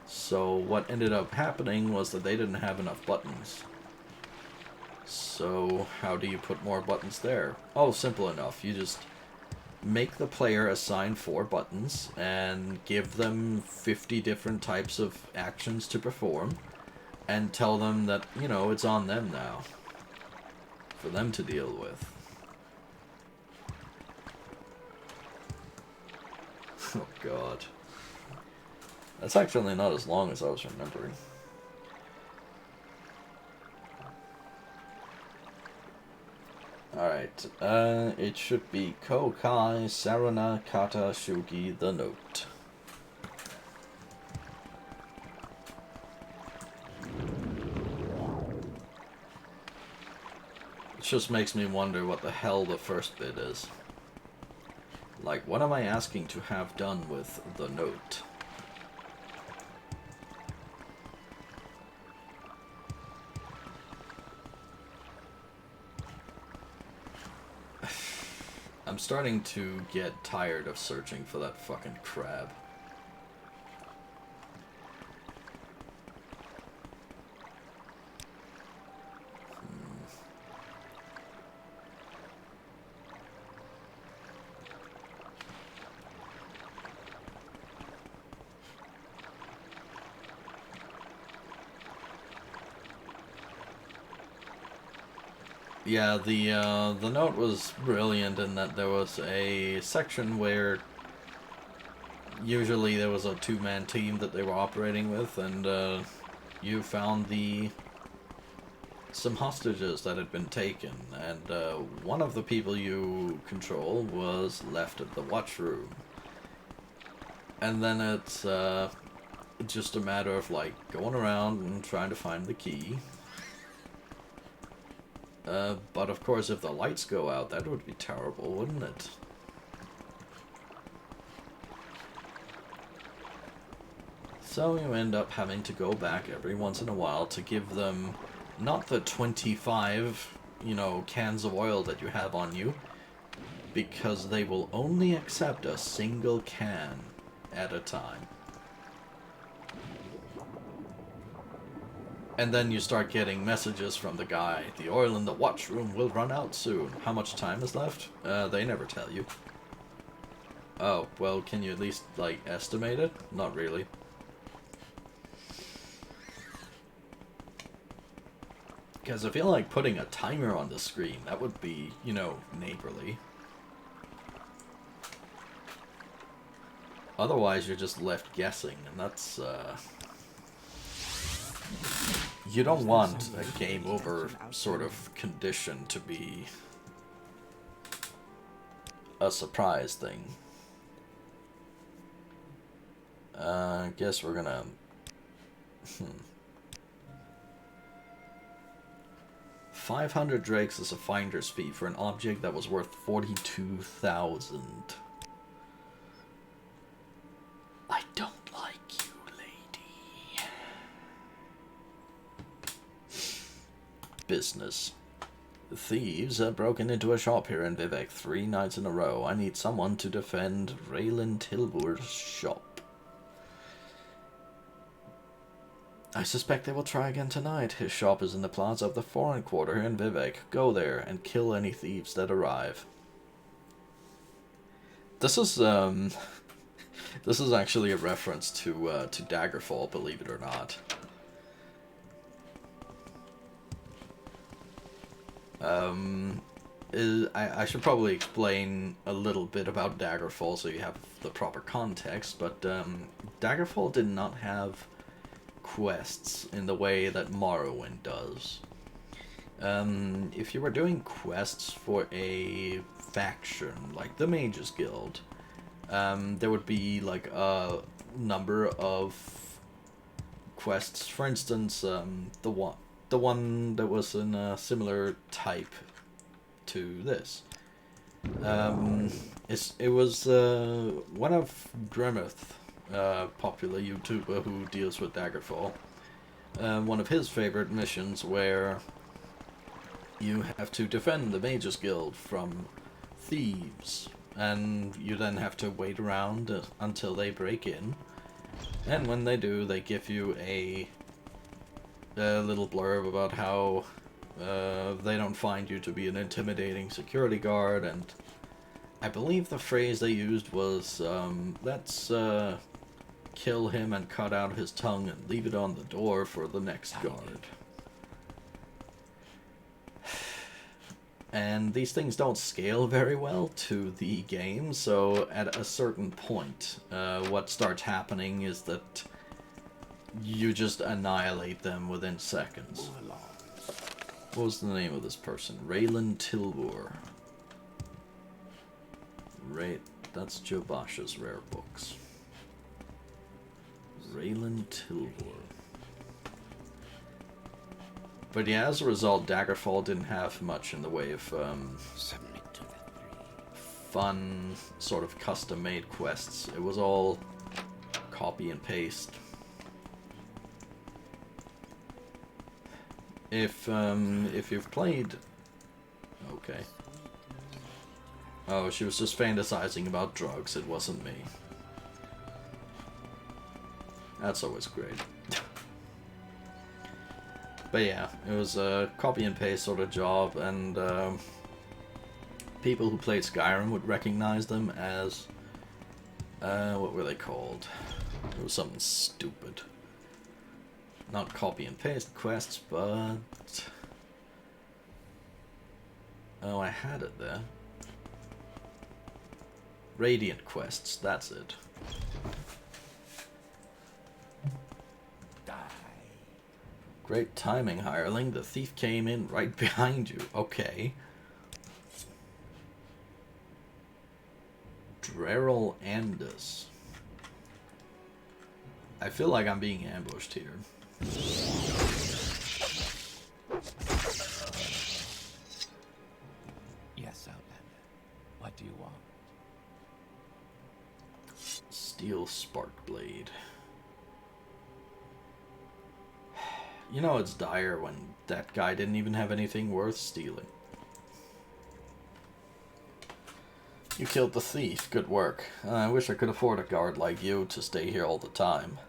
Speaker 1: So what ended up happening was that they didn't have enough buttons. So how do you put more buttons there? Oh, simple enough. You just make the player assign 4 buttons and give them 50 different types of actions to perform and tell them that, you know, it's on them now for them to deal with. Oh god. That's actually not as long as I was remembering. Alright, it should be Kokai Sarana Kata Shugi the Note. It just makes me wonder what the hell the first bit is. Like, what am I asking to have done with the note? I'm starting to get tired of searching for that fucking crab. Yeah, the note was brilliant in that there was a section where usually there was a 2-man team that they were operating with, and you found some hostages that had been taken, and one of the people you control was left at the watch room. And then it's just a matter of like going around and trying to find the key. But of course, if the lights go out, that would be terrible, wouldn't it? So you end up having to go back every once in a while to give them not the 25, you know, cans of oil that you have on you, because they will only accept a single can at a time. And then you start getting messages from the guy. The oil in the watch room will run out soon. How much time is left? They never tell you. Oh, well, can you at least, like, estimate it? Not really. Because I feel like putting a timer on the screen, that would be, you know, neighborly. Otherwise, you're just left guessing, and that's, you don't want a game over sort of condition to be a surprise thing. I guess we're gonna... 500 drakes is a finder's fee for an object that was worth 42,000. I don't like you, lady. Business. Thieves have broken into a shop here in Vivek 3 nights in a row. I need someone to defend Raylan Tilbur's shop. I suspect they will try again tonight. His shop is in the plaza of the foreign quarter here in Vivek. Go there and kill any thieves that arrive. This is this is actually a reference to Daggerfall, believe it or not. I should probably explain a little bit about Daggerfall so you have the proper context, but Daggerfall did not have quests in the way that Morrowind does. If you were doing quests for a faction, like the Mages Guild, there would be like a number of quests. For instance, the one that was in a similar type to this. It was one of Grimmeth, popular YouTuber who deals with Daggerfall. One of his favorite missions where you have to defend the Mages Guild from thieves, and you then have to wait around until they break in. And when they do, they give you a little blurb about how they don't find you to be an intimidating security guard, and I believe the phrase they used was, let's kill him and cut out his tongue and leave it on the door for the next guard. And these things don't scale very well to the game, so at a certain point, what starts happening is that you just annihilate them within seconds. What was the name of this person? Raylan Tilbor. That's Joe Bosch's rare books. Raylan Tilbor. But yeah, as a result, Daggerfall didn't have much in the way of fun, sort of custom-made quests. It was all copy and paste. If you've played... Okay. Oh, she was just fantasizing about drugs. It wasn't me. That's always great. But yeah, it was a copy and paste sort of job, and people who played Skyrim would recognize them as... what were they called? It was something stupid. Not copy and paste quests, but... Oh, I had it there. Radiant quests, that's it. Great timing, hireling. The thief came in right behind you. Okay. Drerel Andus. I feel like I'm being ambushed here.
Speaker 2: Yes, Outlander. What do you want?
Speaker 1: Steel Sparkblade. You know it's dire when that guy didn't even have anything worth stealing. You killed the thief. Good work. I wish I could afford a guard like you to stay here all the time.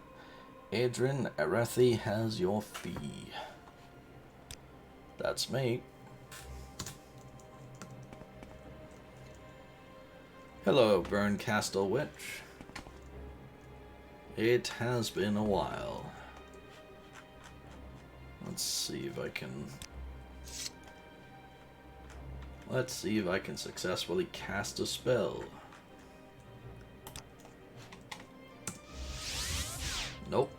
Speaker 1: Adrian Arethi has your fee. That's me. Hello, Burncastle Witch. It has been a while. Let's see if I can successfully cast a spell. Nope.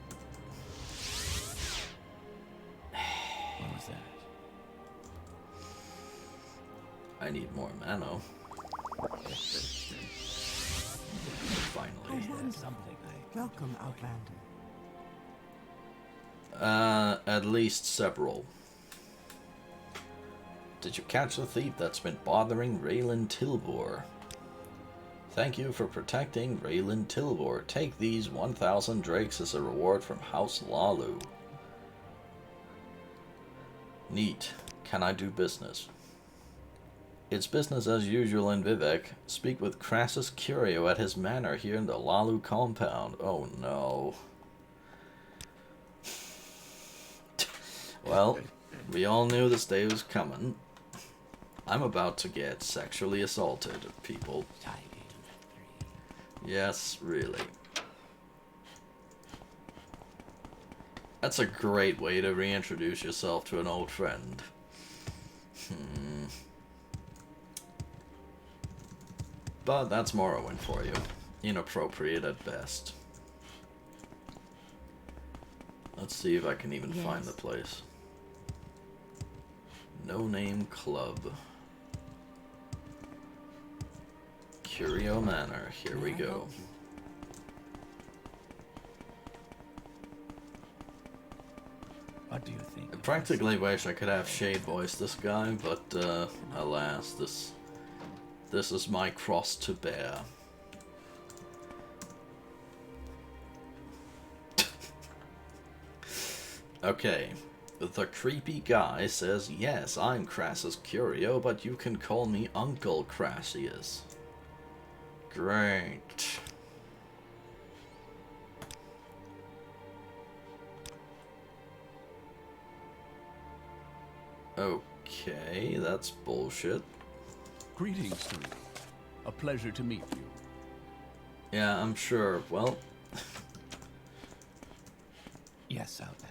Speaker 2: What was that?
Speaker 1: I need more mana. Finally.
Speaker 2: Something
Speaker 5: Welcome, Outlander.
Speaker 1: At least several. Did you catch the thief that's been bothering Raylan Tilbor? Thank you for protecting Raylan Tilbor. Take these 1,000 drakes as a reward from House Hlaalu. Neat. Can I do business? It's business as usual in Vivek. Speak with Crassus Curio at his manor here in the Hlaalu compound. Oh no. Well, we all knew this day was coming. I'm about to get sexually assaulted, people. Yes, really. That's a great way to reintroduce yourself to an old friend. But that's Morrowind for you. Inappropriate at best. Let's see if I can even find the place. No Name Club. Curio Manor. Here we go.
Speaker 2: What do you think?
Speaker 1: I practically wish I could have Shade voice this guy, but alas, this is my cross to bear. Okay, the creepy guy says, yes, I'm Crassus Curio, but you can call me Uncle Crassius. Great. Okay, that's bullshit.
Speaker 6: Greetings to you. A pleasure to meet you.
Speaker 1: Yeah, I'm sure. Well,
Speaker 2: Yes, Outlander.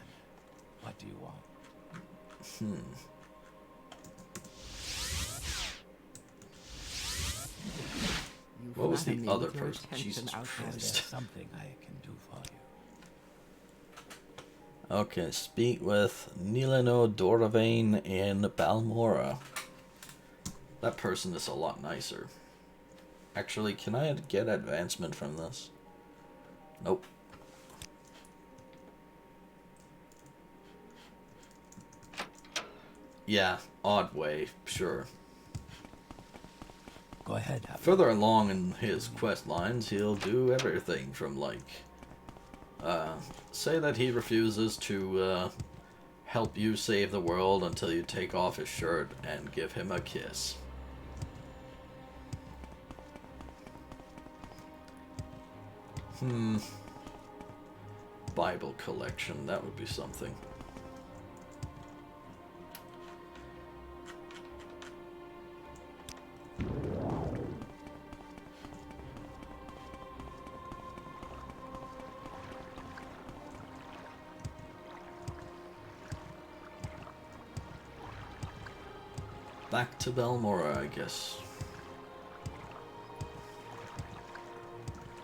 Speaker 2: What do you want?
Speaker 5: You
Speaker 1: What was
Speaker 5: flatter
Speaker 1: the
Speaker 5: me
Speaker 1: other
Speaker 5: with your
Speaker 1: person?
Speaker 5: attention,
Speaker 1: Jesus
Speaker 5: Outlander.
Speaker 2: Is
Speaker 1: Christ.
Speaker 2: there something I can do for you?
Speaker 1: Okay, speak with Nileno Doravane in Balmora. That person is a lot nicer. Actually, can I get advancement from this? Nope. Yeah, odd way, sure.
Speaker 2: Go ahead, Outlander.
Speaker 1: Further along in his quest lines, he'll do everything from, like, say that he refuses to help you save the world until you take off his shirt and give him a kiss. Bible collection, that would be something. Back to Balmora, I guess.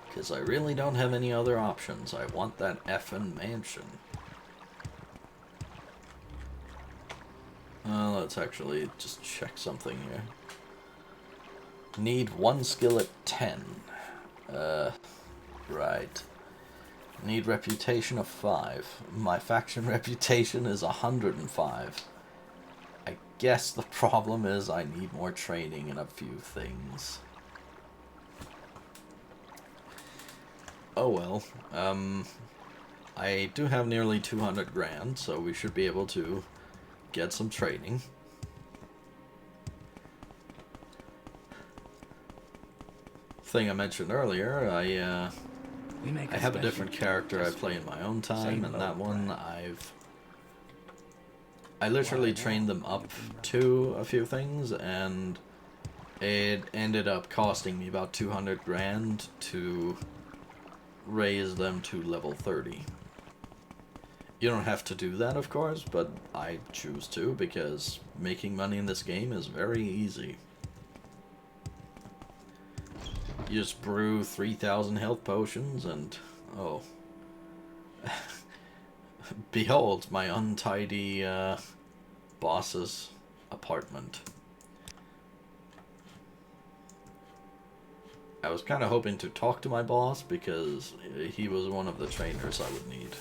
Speaker 1: Because I really don't have any other options. I want that effing mansion. Let's actually just check something here. Need 1 skill at 10. Right. Need reputation of 5. My faction reputation is 105. I guess the problem is I need more training in a few things. Oh well. I do have nearly 200 grand, so we should be able to get some training. Thing I mentioned earlier, I have a different character I play in my own time, and that one I literally trained them up to a few things, and it ended up costing me about 200 grand to raise them to level 30. You don't have to do that, of course, but I choose to because making money in this game is very easy. You just brew 3,000 health potions and, oh, behold my untidy boss's apartment. I was kind of hoping to talk to my boss because he was one of the trainers I would need.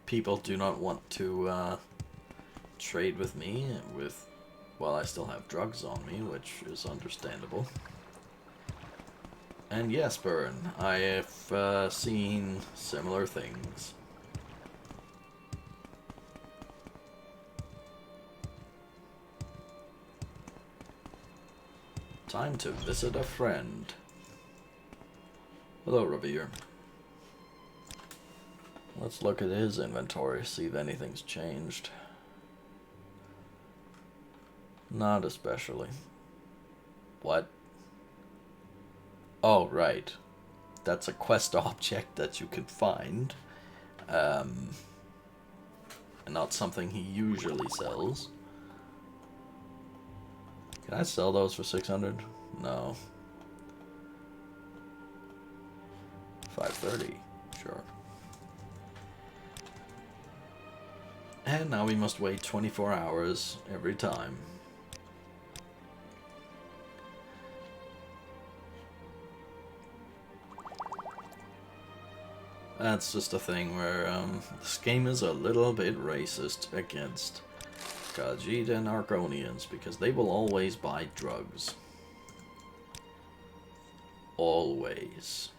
Speaker 1: People do not want to trade with me while I still have drugs on me, which is understandable. And yes, Burn, I have seen similar things. Time to visit a friend. Hello, Revere. Let's look at his inventory, see if anything's changed. Not especially. What? Oh, right. That's a quest object that you can find. And not something he usually sells. Can I sell those for 600? No. 530. Sure. And now we must wait 24 hours every time. That's just a thing where this game is a little bit racist against Khajiit and Arconians because they will always buy drugs. Always.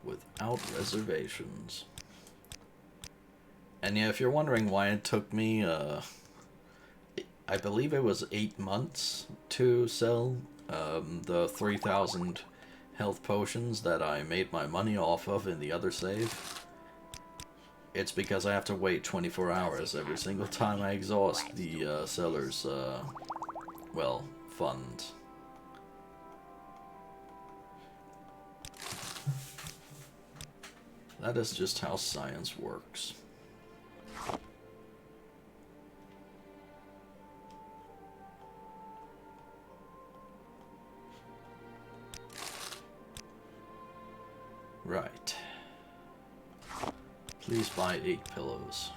Speaker 1: Without reservations. And yeah, if you're wondering why it took me, I believe it was 8 months to sell the 3,000 health potions that I made my money off of in the other save. It's because I have to wait 24 hours every single time I exhaust the seller's, well, funds. That is just how science works. Right. Please buy 8 pillows.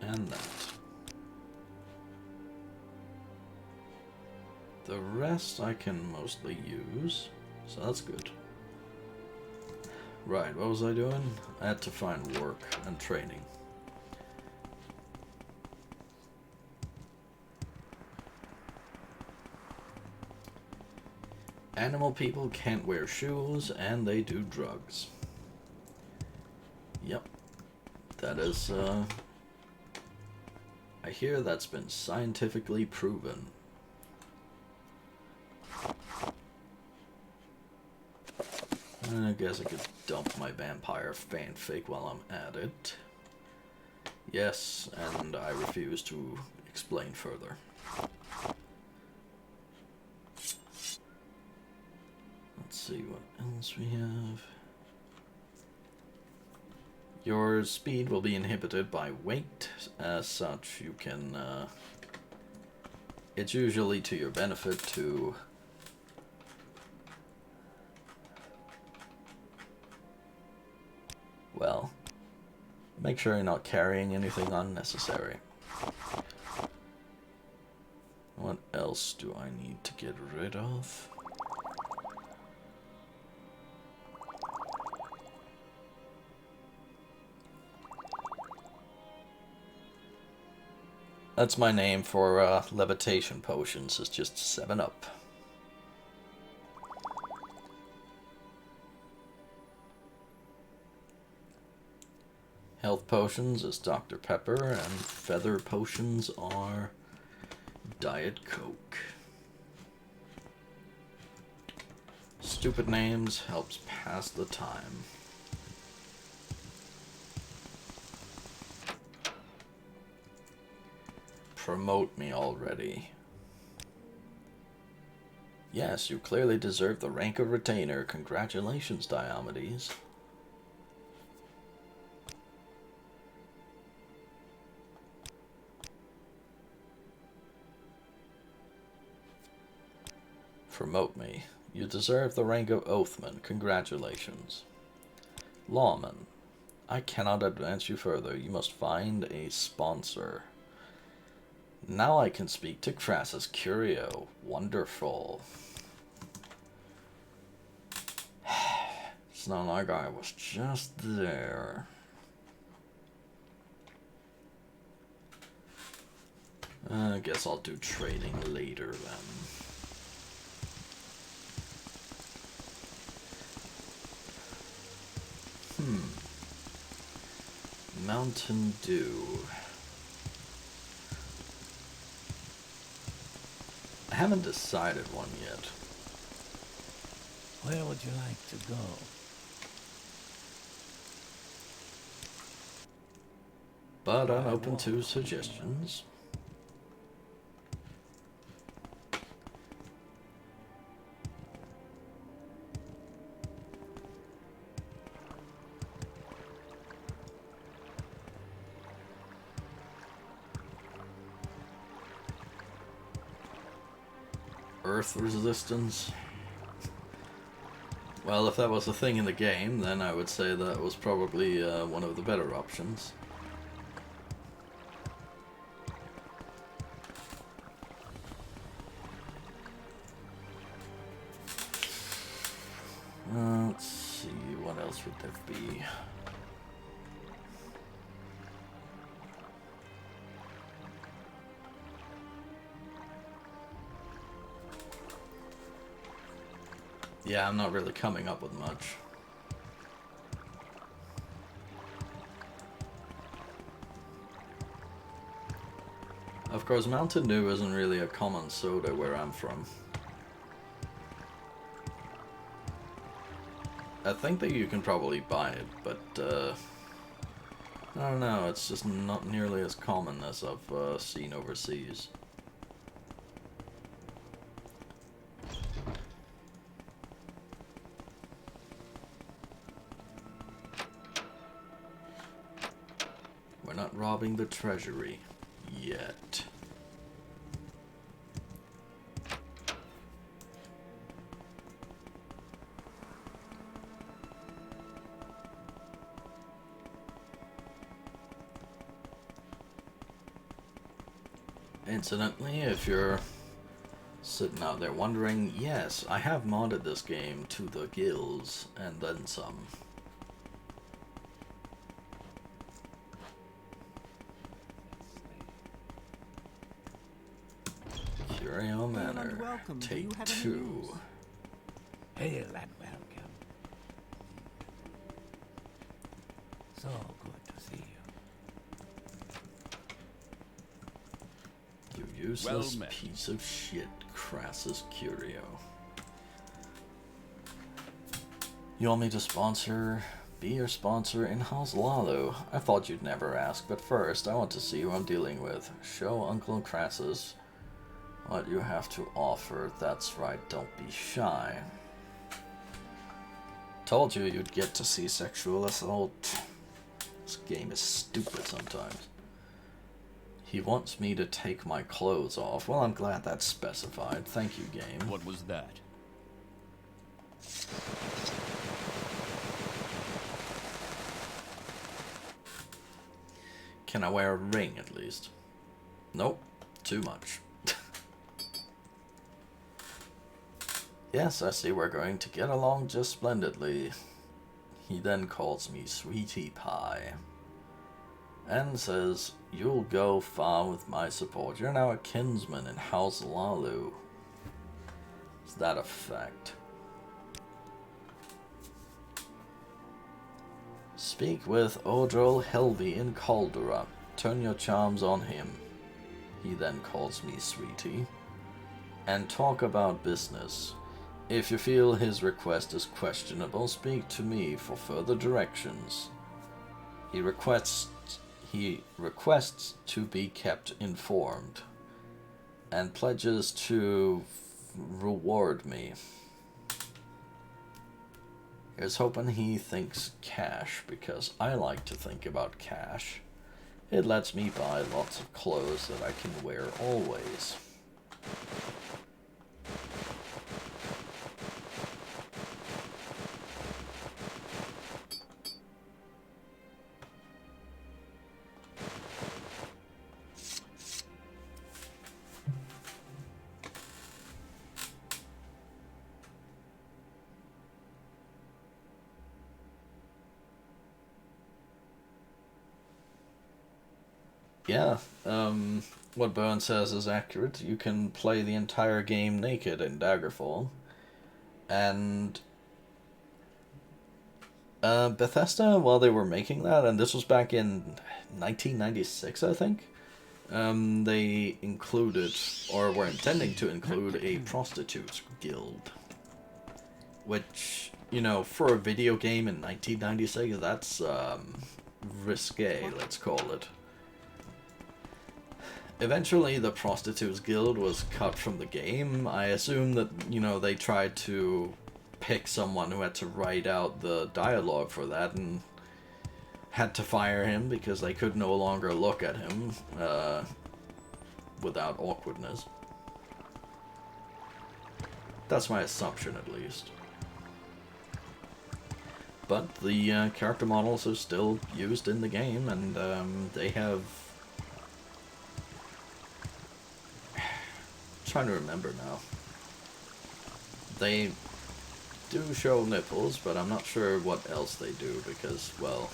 Speaker 1: And that. The rest I can mostly use, so that's good. Right, what was I doing? I had to find work and training. Animal people can't wear shoes, and they do drugs. Yep. That is, I hear that's been scientifically proven. I guess I could dump my vampire fanfic while I'm at it. Yes, and I refuse to explain further. Let's see what else we have. Your speed will be inhibited by weight. As such, you can... it's usually to your benefit to... well, make sure you're not carrying anything unnecessary. What else do I need to get rid of? That's my name for levitation potions, it's just 7-Up. Health potions is Dr. Pepper, and feather potions are Diet Coke. Stupid names helps pass the time. Promote me already. Yes, you clearly deserve the rank of retainer. Congratulations, Diomedes. Promote me. You deserve the rank of Oathman. Congratulations. Lawman. I cannot advance you further. You must find a sponsor. Now I can speak to Crassus Curio. Wonderful. It's not like I was just there. I guess I'll do trading later then. Mountain Dew. I haven't decided one yet.
Speaker 2: Where would you like to go?
Speaker 1: But I'm open to suggestions. Earth resistance. Well, if that was a thing in the game, then I would say that was probably one of the better options. Let's see, what else would there be? Yeah, I'm not really coming up with much. Of course, Mountain Dew isn't really a common soda where I'm from. I think that you can probably buy it, but I don't know, it's just not nearly as common as I've seen overseas. We're not robbing the treasury yet. Incidentally, if you're sitting out there wondering, yes, I have modded this game to the gills and then some. Curio Manor,
Speaker 5: welcome. Do
Speaker 1: take
Speaker 5: you have any
Speaker 1: 2.
Speaker 5: news?
Speaker 2: Hail and welcome. So good to see you.
Speaker 1: You useless
Speaker 6: Well met.
Speaker 1: piece of shit, Crassus Curio. You want me to be your sponsor in House Hlaalu? I thought you'd never ask, but first I want to see who I'm dealing with. Show Uncle Crassus what you have to offer. That's right, don't be shy. Told you you'd get to see sexual assault. This game is stupid sometimes. He wants me to take my clothes off. Well, I'm glad that's specified. Thank you, game.
Speaker 6: What was that?
Speaker 1: Can I wear a ring at least? Nope, too much. Yes, I see we're going to get along just splendidly. He then calls me Sweetie Pie. And says, you'll go far with my support. You're now a kinsman in House Hlaalu. Is that a fact? Speak with Odril Helvi in Caldera. Turn your charms on him. He then calls me Sweetie. And talk about business. If you feel his request is questionable, speak to me for further directions. He requests to be kept informed and pledges to reward me. Here's hoping he thinks cash, because I like to think about cash. It lets me buy lots of clothes that I can wear always. Yeah, what Bowen says is accurate. You can play the entire game naked in Daggerfall, and Bethesda, while they were making that, and this was back in 1996, I think, they included, or were intending to include, a prostitutes guild. Which, you know, for a video game in 1996, that's, risque, let's call it. Eventually, the Prostitutes Guild was cut from the game. I assume that, you know, they tried to pick someone who had to write out the dialogue for that and had to fire him because they could no longer look at him without awkwardness. That's my assumption, at least. But the character models are still used in the game, and they have... trying to remember now. They do show nipples, but I'm not sure what else they do because, well,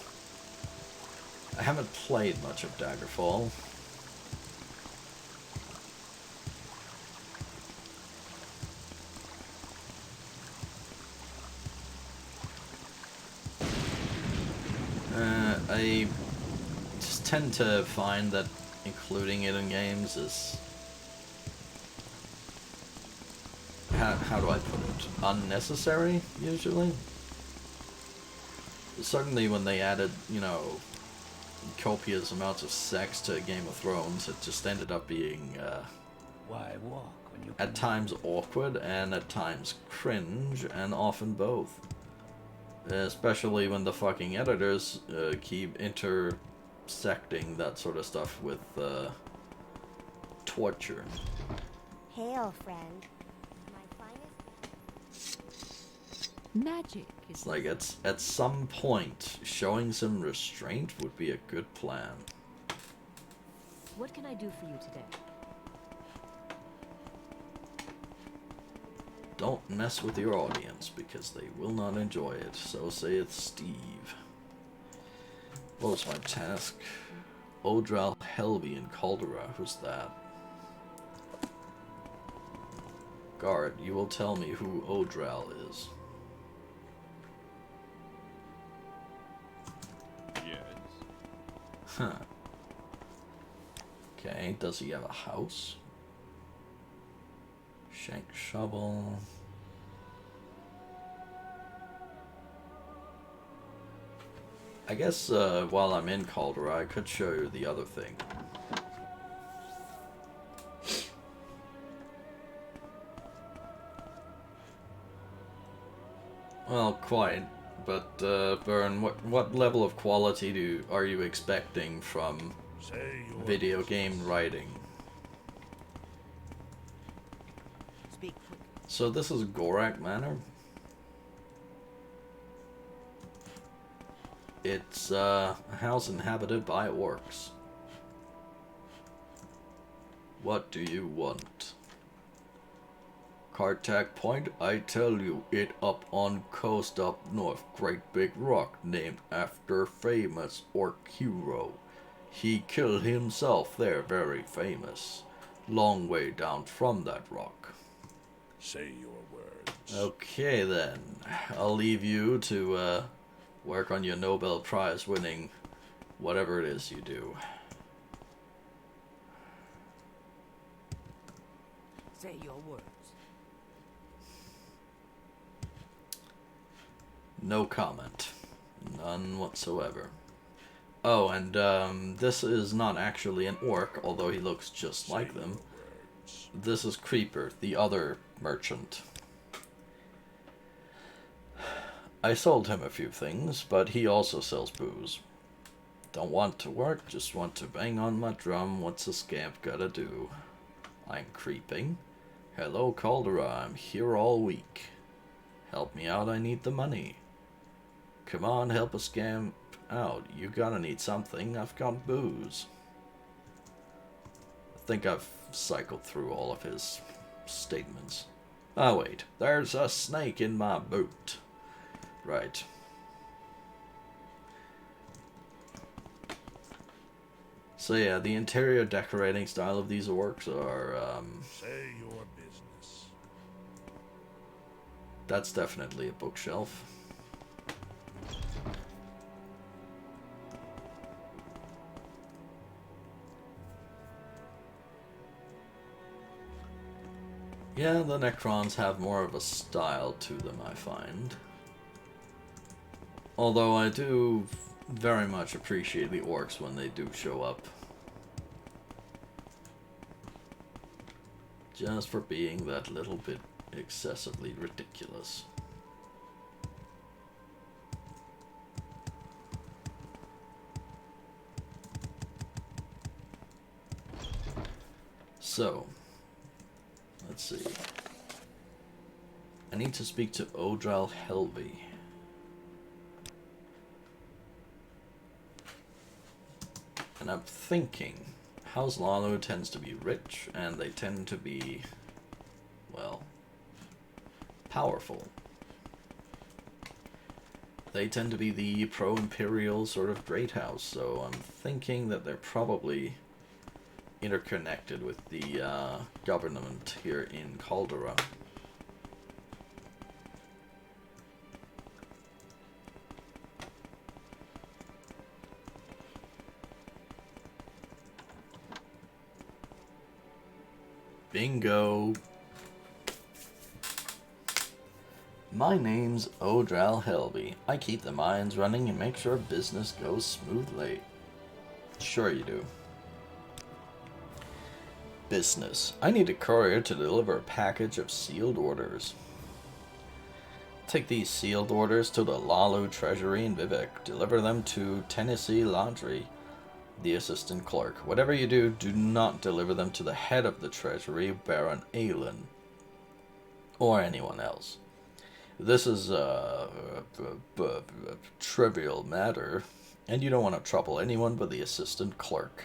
Speaker 1: I haven't played much of Daggerfall. I just tend to find that including it in games is... How do I put it? Unnecessary, usually? Certainly when they added, you know, copious amounts of sex to Game of Thrones, it just ended up being,
Speaker 2: Why walk when you
Speaker 1: at times awkward and at times cringe, and often both. Especially when the fucking editors keep intersecting that sort of stuff with torture.
Speaker 4: Hail, friend. My finest.
Speaker 3: Magic is
Speaker 1: It's like at some point, showing some restraint would be a good plan.
Speaker 3: What can I do for you today?
Speaker 1: Don't mess with your audience, because they will not enjoy it, so saith Steve. What was my task? Odral Helvey in Caldera, who's that? Guard, you will tell me who Odral is.
Speaker 6: Yes.
Speaker 1: Huh. Okay, does he have a house? Shank shovel. I guess while I'm in Caldera, I could show you the other thing. Well, quite. But Byrne, what level of quality are you expecting from video game writing?
Speaker 7: Speak quick.
Speaker 1: So this is Gorak Manor. It's a house inhabited by orcs. What do you want? Cartac Point, I tell you, it up on coast up north, great big rock named after famous orc hero. He killed himself there, very famous. Long way down from that rock.
Speaker 6: Say your words.
Speaker 1: Okay then, I'll leave you to work on your Nobel Prize winning whatever it is you do.
Speaker 7: Say your words.
Speaker 1: No comment. None whatsoever. Oh, and this is not actually an orc, although he looks just like them. This is Creeper, the other merchant. I sold him a few things, but he also sells booze. Don't want to work, just want to bang on my drum. What's a scamp gotta do? I'm creeping. Hello, Caldera, I'm here all week. Help me out, I need the money. Come on, help a scamp out. You gotta need something. I've got booze. I think I've cycled through all of his statements. Oh wait, there's a snake in my boot. Right. So yeah, the interior decorating style of these orcs are,
Speaker 6: Say your business.
Speaker 1: that's definitely a bookshelf. Yeah, the Necrons have more of a style to them, I find. Although I do very much appreciate the orcs when they do show up. Just for being that little bit excessively ridiculous. So, let's see. I need to speak to House Hlaalu. And I'm thinking, House Hlaalu tends to be rich, and they tend to be, well, powerful. They tend to be the pro-imperial sort of great house, so I'm thinking that they're probably interconnected with the government here in Caldera. Bingo! My name's House Hlaalu. I keep the mines running and make sure business goes smoothly. Sure you do. Business. I need a courier to deliver a package of sealed orders. Take these sealed orders to the Hlaalu Treasury in Vivek. Deliver them to Tennessee Laundry, the assistant clerk. Whatever you do, do not deliver them to the head of the Treasury, Baron Aelin, or anyone else. This is a trivial matter, and you don't want to trouble anyone but the assistant clerk.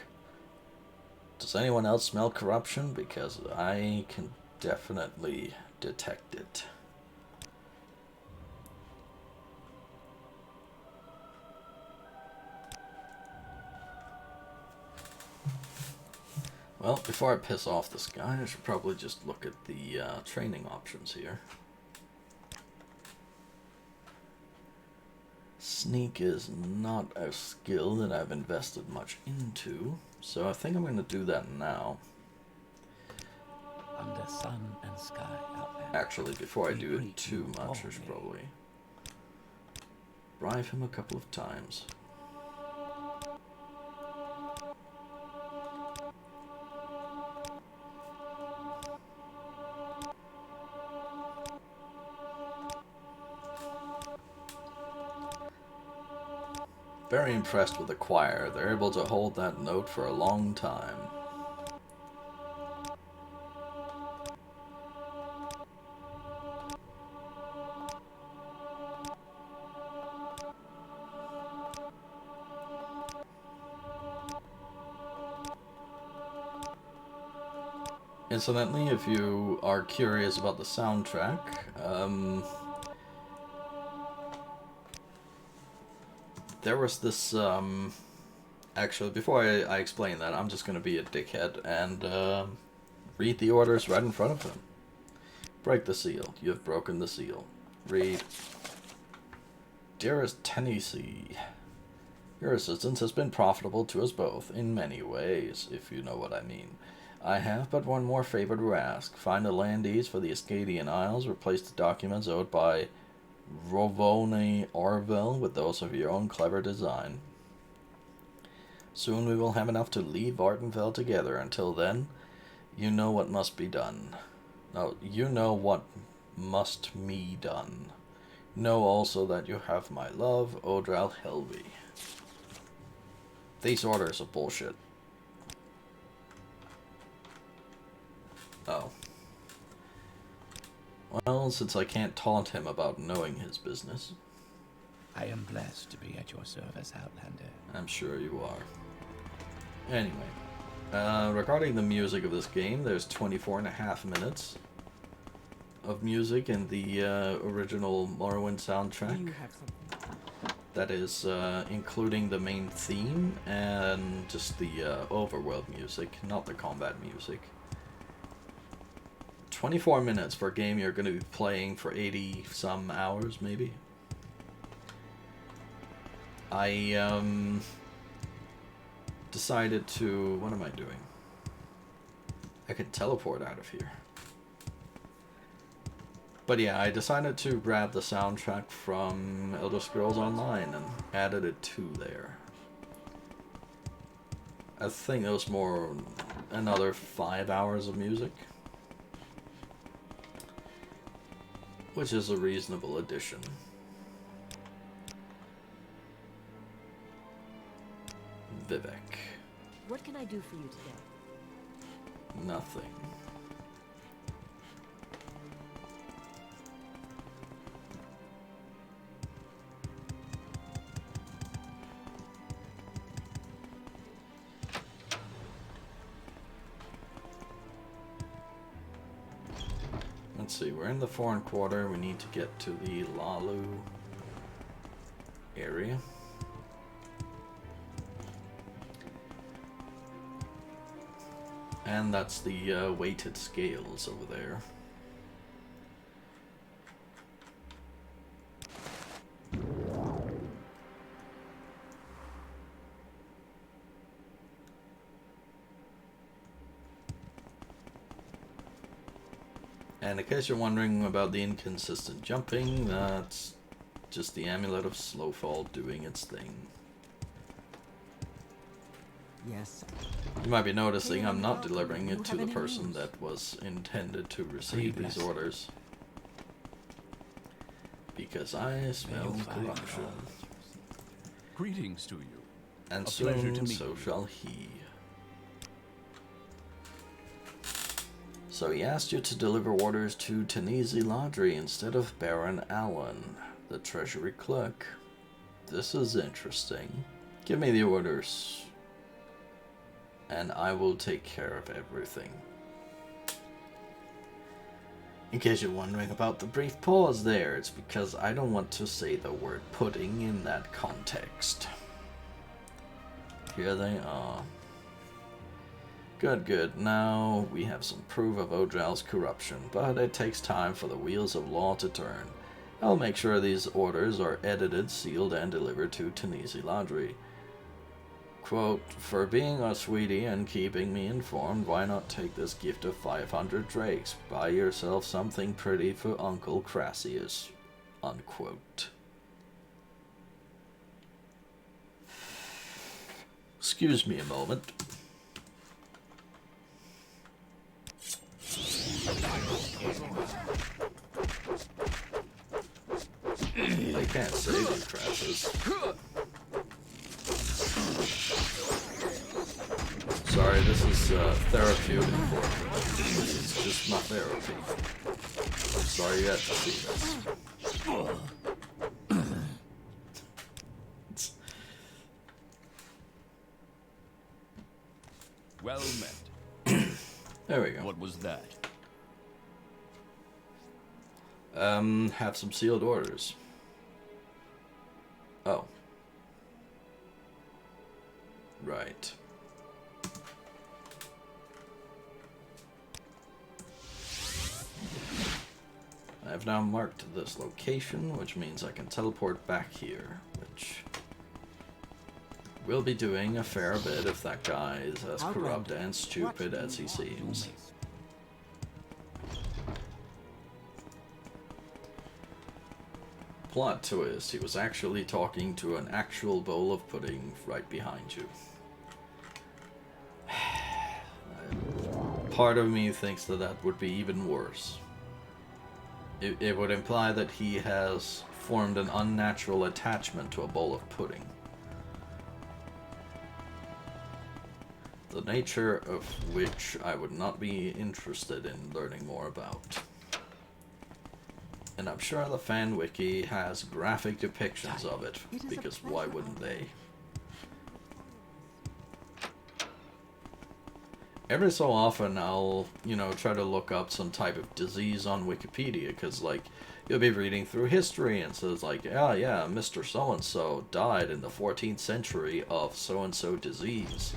Speaker 1: Does anyone else smell corruption? Because I can definitely detect it. Well, before I piss off this guy, I should probably just look at the training options here. Sneak is not a skill that I've invested much into, so I think I'm going to do that now.
Speaker 2: Under sun and sky outland.
Speaker 1: Actually, before I
Speaker 2: We
Speaker 1: do it
Speaker 2: greet
Speaker 1: too
Speaker 2: you
Speaker 1: much, I should
Speaker 2: warmly.
Speaker 1: probably bribe him a couple of times. Very impressed with the choir. They're able to hold that note for a long time. Incidentally, if you are curious about the soundtrack, there was this, actually, before I explain that, I'm just going to be a dickhead and read the orders right in front of him. Break the seal. You have broken the seal. Read. Dearest Tennessee, your assistance has been profitable to us both, in many ways, if you know what I mean. I have but one more favor to ask. Find the landees for the Ascadian Isles. Replace the documents owed by Rovone Orville with those of your own clever design. Soon we will have enough to leave Vardenfell together. Until then, you know what must be done. No, you know what must me done. Know also that you have my love, House Hlaalu. These orders are bullshit. Oh. Well, since I can't taunt him about knowing his business.
Speaker 2: I am blessed to be at your service, Outlander.
Speaker 1: I'm sure you are. Anyway. Regarding the music of this game, there's 24.5 minutes of music in the original Morrowind soundtrack.
Speaker 5: You have something.
Speaker 1: That is including the main theme and just the overworld music, not the combat music. 24 minutes for a game you're going to be playing for 80 some hours, maybe. I decided to... What am I doing? I can teleport out of here. But yeah, I decided to grab the soundtrack from Elder Scrolls Online and added it to there. I think it was more another 5 hours of music, which is a reasonable addition. Vivek.
Speaker 3: What can I do for you today?
Speaker 1: Nothing. Let's see, we're in the foreign quarter. We need to get to the Hlaalu area. And that's the weighted scales over there. And in case you're wondering about the inconsistent jumping, that's just the Amulet of Slowfall doing its thing.
Speaker 5: Yes.
Speaker 1: You might be noticing I'm not delivering it to the person that was intended to receive these
Speaker 2: blessed.
Speaker 1: orders. Because I smell
Speaker 2: you find
Speaker 1: corruption.
Speaker 6: Greetings to you.
Speaker 1: And
Speaker 6: A pleasure to
Speaker 1: soon
Speaker 6: meet
Speaker 1: so
Speaker 6: you.
Speaker 1: shall he. So he asked you to deliver orders to Tanisi Laundry instead of Baron Allen, the treasury clerk. This is interesting. Give me the orders, and I will take care of everything. In case you're wondering about the brief pause there, it's because I don't want to say the word pudding in that context. Here they are. Good, good. Now we have some proof of Odral's corruption, but it takes time for the wheels of law to turn. I'll make sure these orders are edited, sealed, and delivered to Tanisi Laundry. Quote, for being a sweetie and keeping me informed, why not take this gift of 500 drakes? Buy yourself something pretty for Uncle Crassus. Unquote. Excuse me a moment. They can't save you, Crassus. Sorry, this is therapeutic for me. This is just my therapy. I'm sorry you had to see this.
Speaker 6: Well met.
Speaker 1: There we go.
Speaker 6: What was that?
Speaker 1: Have some sealed orders. Oh. Right. I have now marked this location, which means I can teleport back here, which we'll be doing a fair bit if that guy is as corrupt and stupid as he seems. Plot twist, he was actually talking to an actual bowl of pudding right behind you. Part of me thinks that that would be even worse. It would imply that he has formed an unnatural attachment to a bowl of pudding. The nature of which I would not be interested in learning more about. And I'm sure the fan wiki has graphic depictions of it, because why wouldn't they? Every so often I'll, try to look up some type of disease on Wikipedia, because, you'll be reading through history and it says, oh yeah, Mr. So-and-so died in the 14th century of so-and-so disease.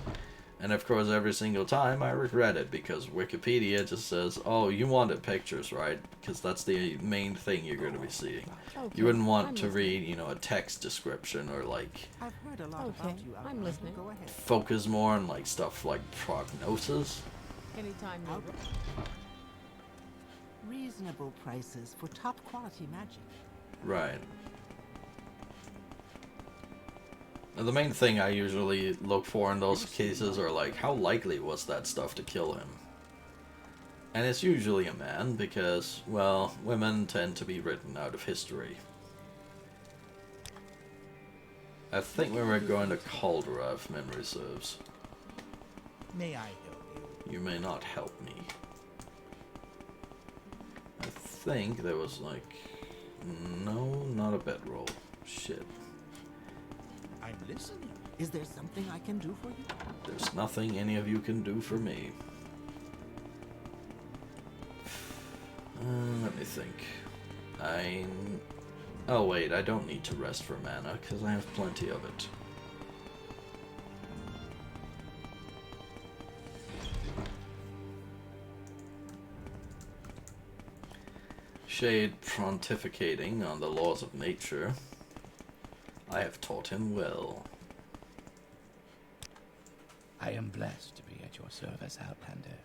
Speaker 1: And of course, every single time I regret it, because Wikipedia just says, oh, you wanted pictures, right? Because that's the main thing you're going to be seeing.
Speaker 3: Okay,
Speaker 1: You wouldn't want
Speaker 3: I'm
Speaker 1: to read, a text description or,
Speaker 5: I've heard a lot
Speaker 3: Okay,
Speaker 5: about you.
Speaker 3: I'm
Speaker 5: Outlander.
Speaker 3: listening.
Speaker 5: Go ahead.
Speaker 1: focus more on, stuff like prognosis.
Speaker 3: Anytime, neighbor.
Speaker 5: reasonable prices for top quality magic.
Speaker 1: Right. Now, the main thing I usually look for in those cases are like, how likely was that stuff to kill him? And it's usually a man because, well, women tend to be written out of history. I think we were going to Caldera, if memory serves.
Speaker 8: May I help you?
Speaker 1: You may not help me. I think there was like... No, not a bedroll. Shit.
Speaker 8: I'm listening.
Speaker 5: Is there something I can do for you?
Speaker 1: There's nothing any of you can do for me. Let me think. Oh wait, I don't need to rest for mana, because I have plenty of it. Shade pontificating on the laws of nature. I have taught him well.
Speaker 2: I am blessed to be at your service, Outlander.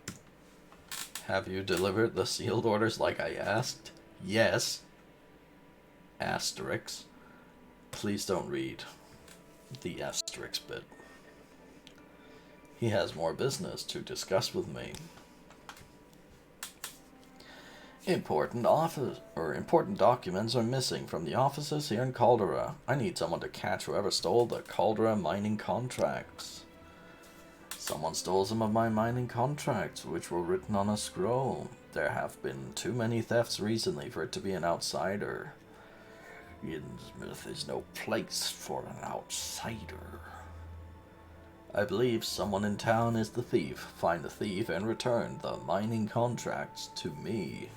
Speaker 1: Have you delivered the sealed orders like I asked? Yes. Asterix. Please don't read the Asterix bit. He has more business to discuss with me. Important documents are missing from the offices here in Caldera. I need someone to catch whoever stole the Caldera mining contracts. Someone stole some of my mining contracts, which were written on a scroll. There have been too many thefts recently for it to be an outsider. Innsmouth is no place for an outsider. I believe someone in town is the thief. Find the thief and return the mining contracts to me.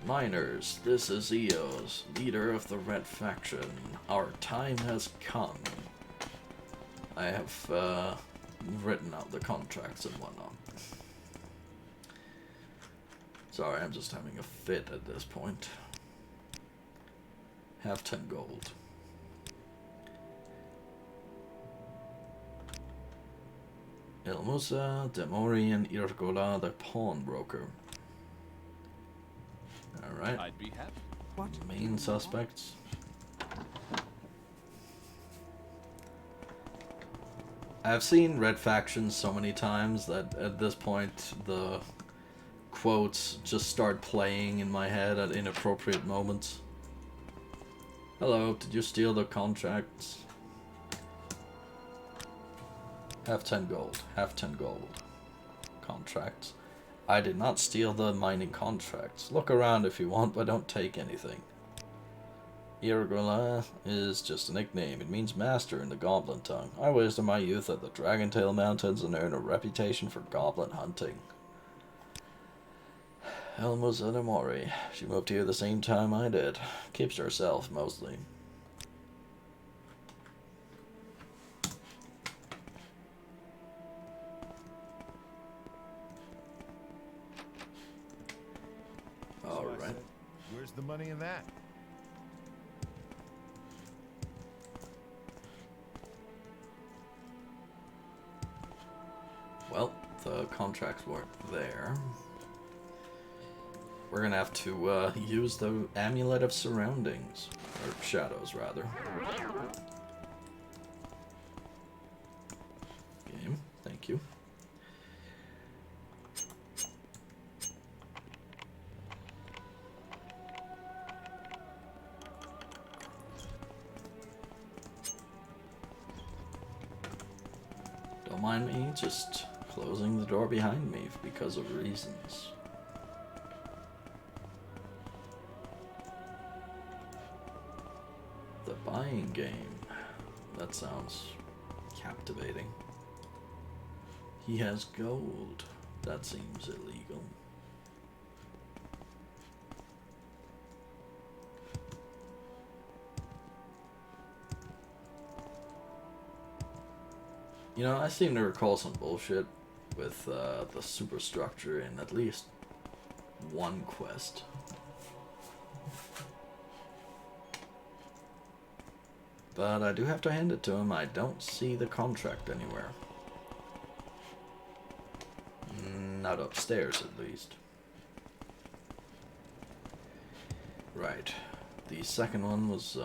Speaker 1: Miners, this is Eos, leader of the Red Faction. Our time has come. I have written out the contracts and whatnot. Sorry, I'm just having a fit at this point. Have 10 gold. Ilmusa, Demori, and Irgola, the pawnbroker. Alright.
Speaker 6: I'd be happy.
Speaker 5: What?
Speaker 1: Main suspects. I've seen Red Faction so many times that at this point the quotes just start playing in my head at inappropriate moments. Hello, did you steal the contracts? Have 10 gold. Have 10 gold. Contracts. I did not steal the mining contracts. Look around if you want, but don't take anything. Irgola is just a nickname. It means master in the goblin tongue. I wasted my youth at the Dragontail Mountains and earned a reputation for goblin hunting. Elmusa Demori. She moved here the same time I did. Keeps to herself, mostly. Alright.
Speaker 8: Where's the money in that?
Speaker 1: Well, the contracts weren't there. We're gonna have to use the Amulet of Surroundings. Or Shadows, rather. Game, thank you. Don't mind me, just closing the door behind me because of reasons. The buying game. That sounds captivating. He has gold. That seems illegal. You know, I seem to recall some bullshit with the superstructure in at least one quest. But I do have to hand it to him, I don't see the contract anywhere. Not upstairs, at least. Right. The second one was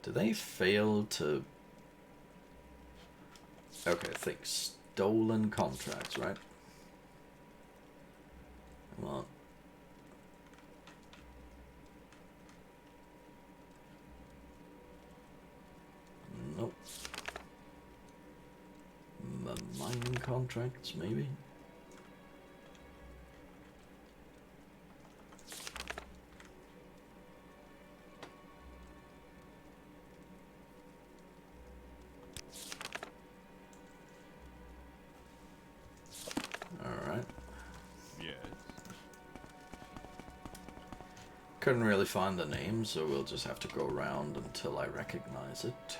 Speaker 1: did they fail to... Okay, I think stolen contracts, right? Come on. Nope. Mining contracts, maybe? Alright.
Speaker 6: Yes.
Speaker 1: Couldn't really find the name, so we'll just have to go around until I recognize it.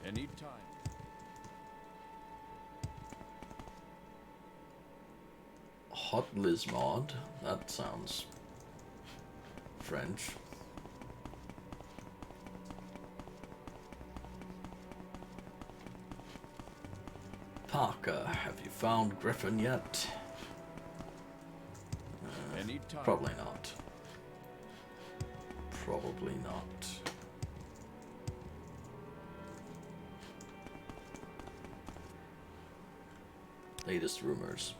Speaker 6: Anytime.
Speaker 1: Hot Liz mod? That sounds French. Parker, have you found Griffin yet?
Speaker 6: Anytime.
Speaker 1: Probably not. Probably not. Latest rumors.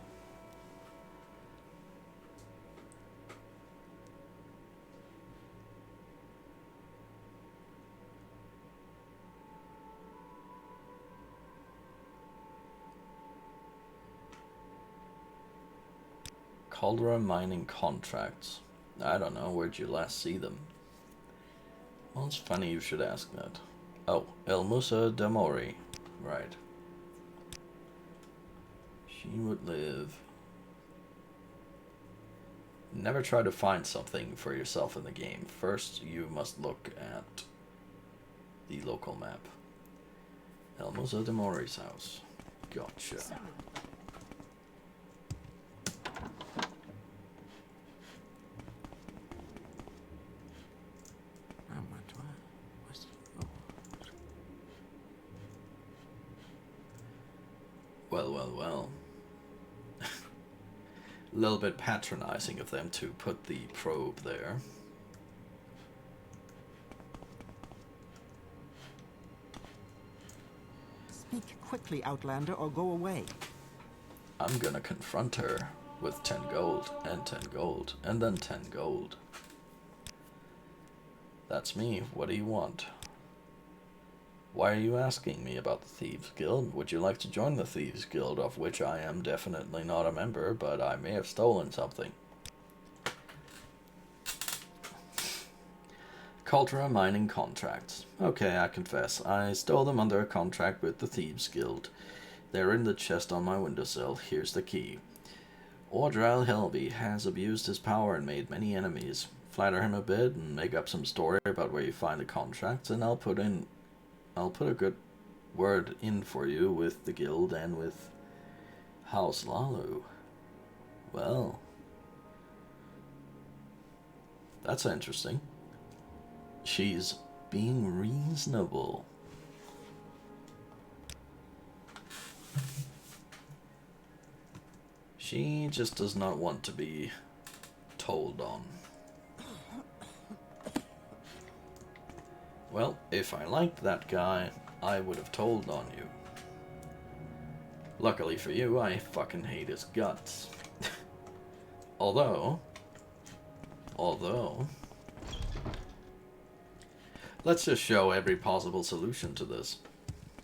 Speaker 1: Caldera mining contracts. I don't know, where'd you last see them? Well, it's funny you should ask that. Oh, El Musa Damori. Right. She would live. Never try to find something for yourself in the game. First, you must look at the local map. El Musa Damori's house. Gotcha. Well, well, well. A little bit patronizing of them to put the probe there.
Speaker 5: Speak quickly, Outlander, or go away.
Speaker 1: I'm gonna confront her with 10 gold, and 10 gold, and then 10 gold. That's me. What do you want? Why are you asking me about the Thieves Guild? Would you like to join the Thieves Guild, of which I am definitely not a member, but I may have stolen something? Caldera mining contracts. Okay, I confess. I stole them under a contract with the Thieves Guild. They're in the chest on my windowsill. Here's the key. Ordral Helby has abused his power and made many enemies. Flatter him a bit and make up some story about where you find the contracts, and I'll put a good word in for you with the guild and with House Hlaalu. Well, that's interesting. She's being reasonable. She just does not want to be told on. Well, if I liked that guy, I would have told on you. Luckily for you, I fucking hate his guts. Although, let's just show every possible solution to this.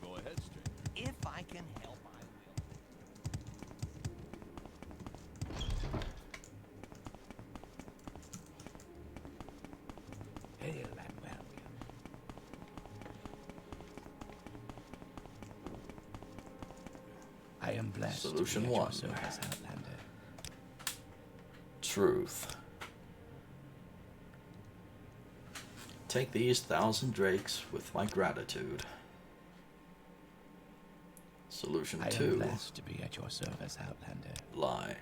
Speaker 6: Go ahead, stranger.
Speaker 7: If I can help, I will. Hail and welcome. I am blessed
Speaker 1: Solution
Speaker 7: to be at your
Speaker 1: one.
Speaker 7: service, Outlander.
Speaker 1: Truth. Take these 1,000 drakes with my gratitude. Solution
Speaker 7: I am
Speaker 1: 2.
Speaker 7: blessed to be at your service, Outlander.
Speaker 1: Lie.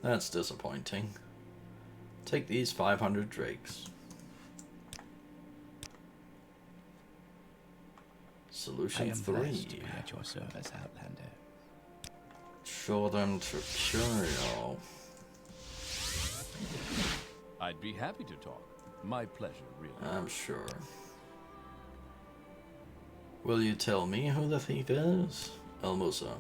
Speaker 1: That's disappointing. Take these 500 drakes. Solution
Speaker 2: I am
Speaker 1: 3.
Speaker 2: blessed to be at your service, Outlander.
Speaker 1: Show them to Curio.
Speaker 6: I'd be happy to talk. My pleasure, really.
Speaker 1: I'm sure. Will you tell me who the thief is? El Musa.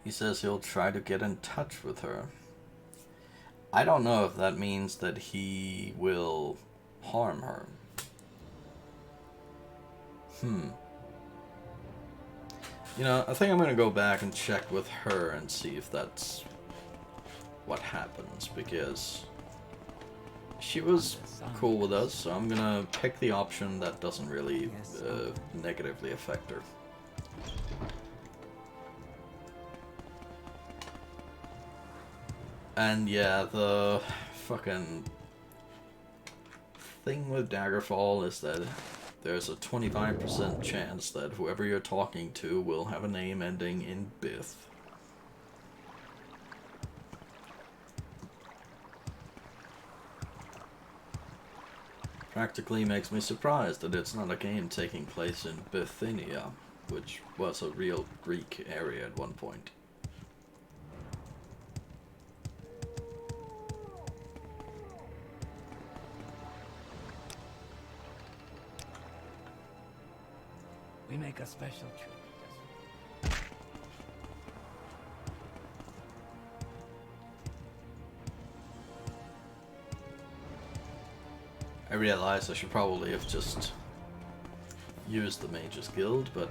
Speaker 1: He says he'll try to get in touch with her. I don't know if that means that he will harm her. You know, I think I'm gonna go back and check with her and see if that's what happens, because she was cool with us, so I'm gonna pick the option that doesn't really negatively affect her. And yeah, the fucking thing with Daggerfall is that there's a 25% chance that whoever you're talking to will have a name ending in Bith. Practically makes me surprised that it's not a game taking place in Bithynia, which was a real Greek area at one point.
Speaker 2: We make a special trip.
Speaker 1: I realize I should probably have just used the Mage's Guild, but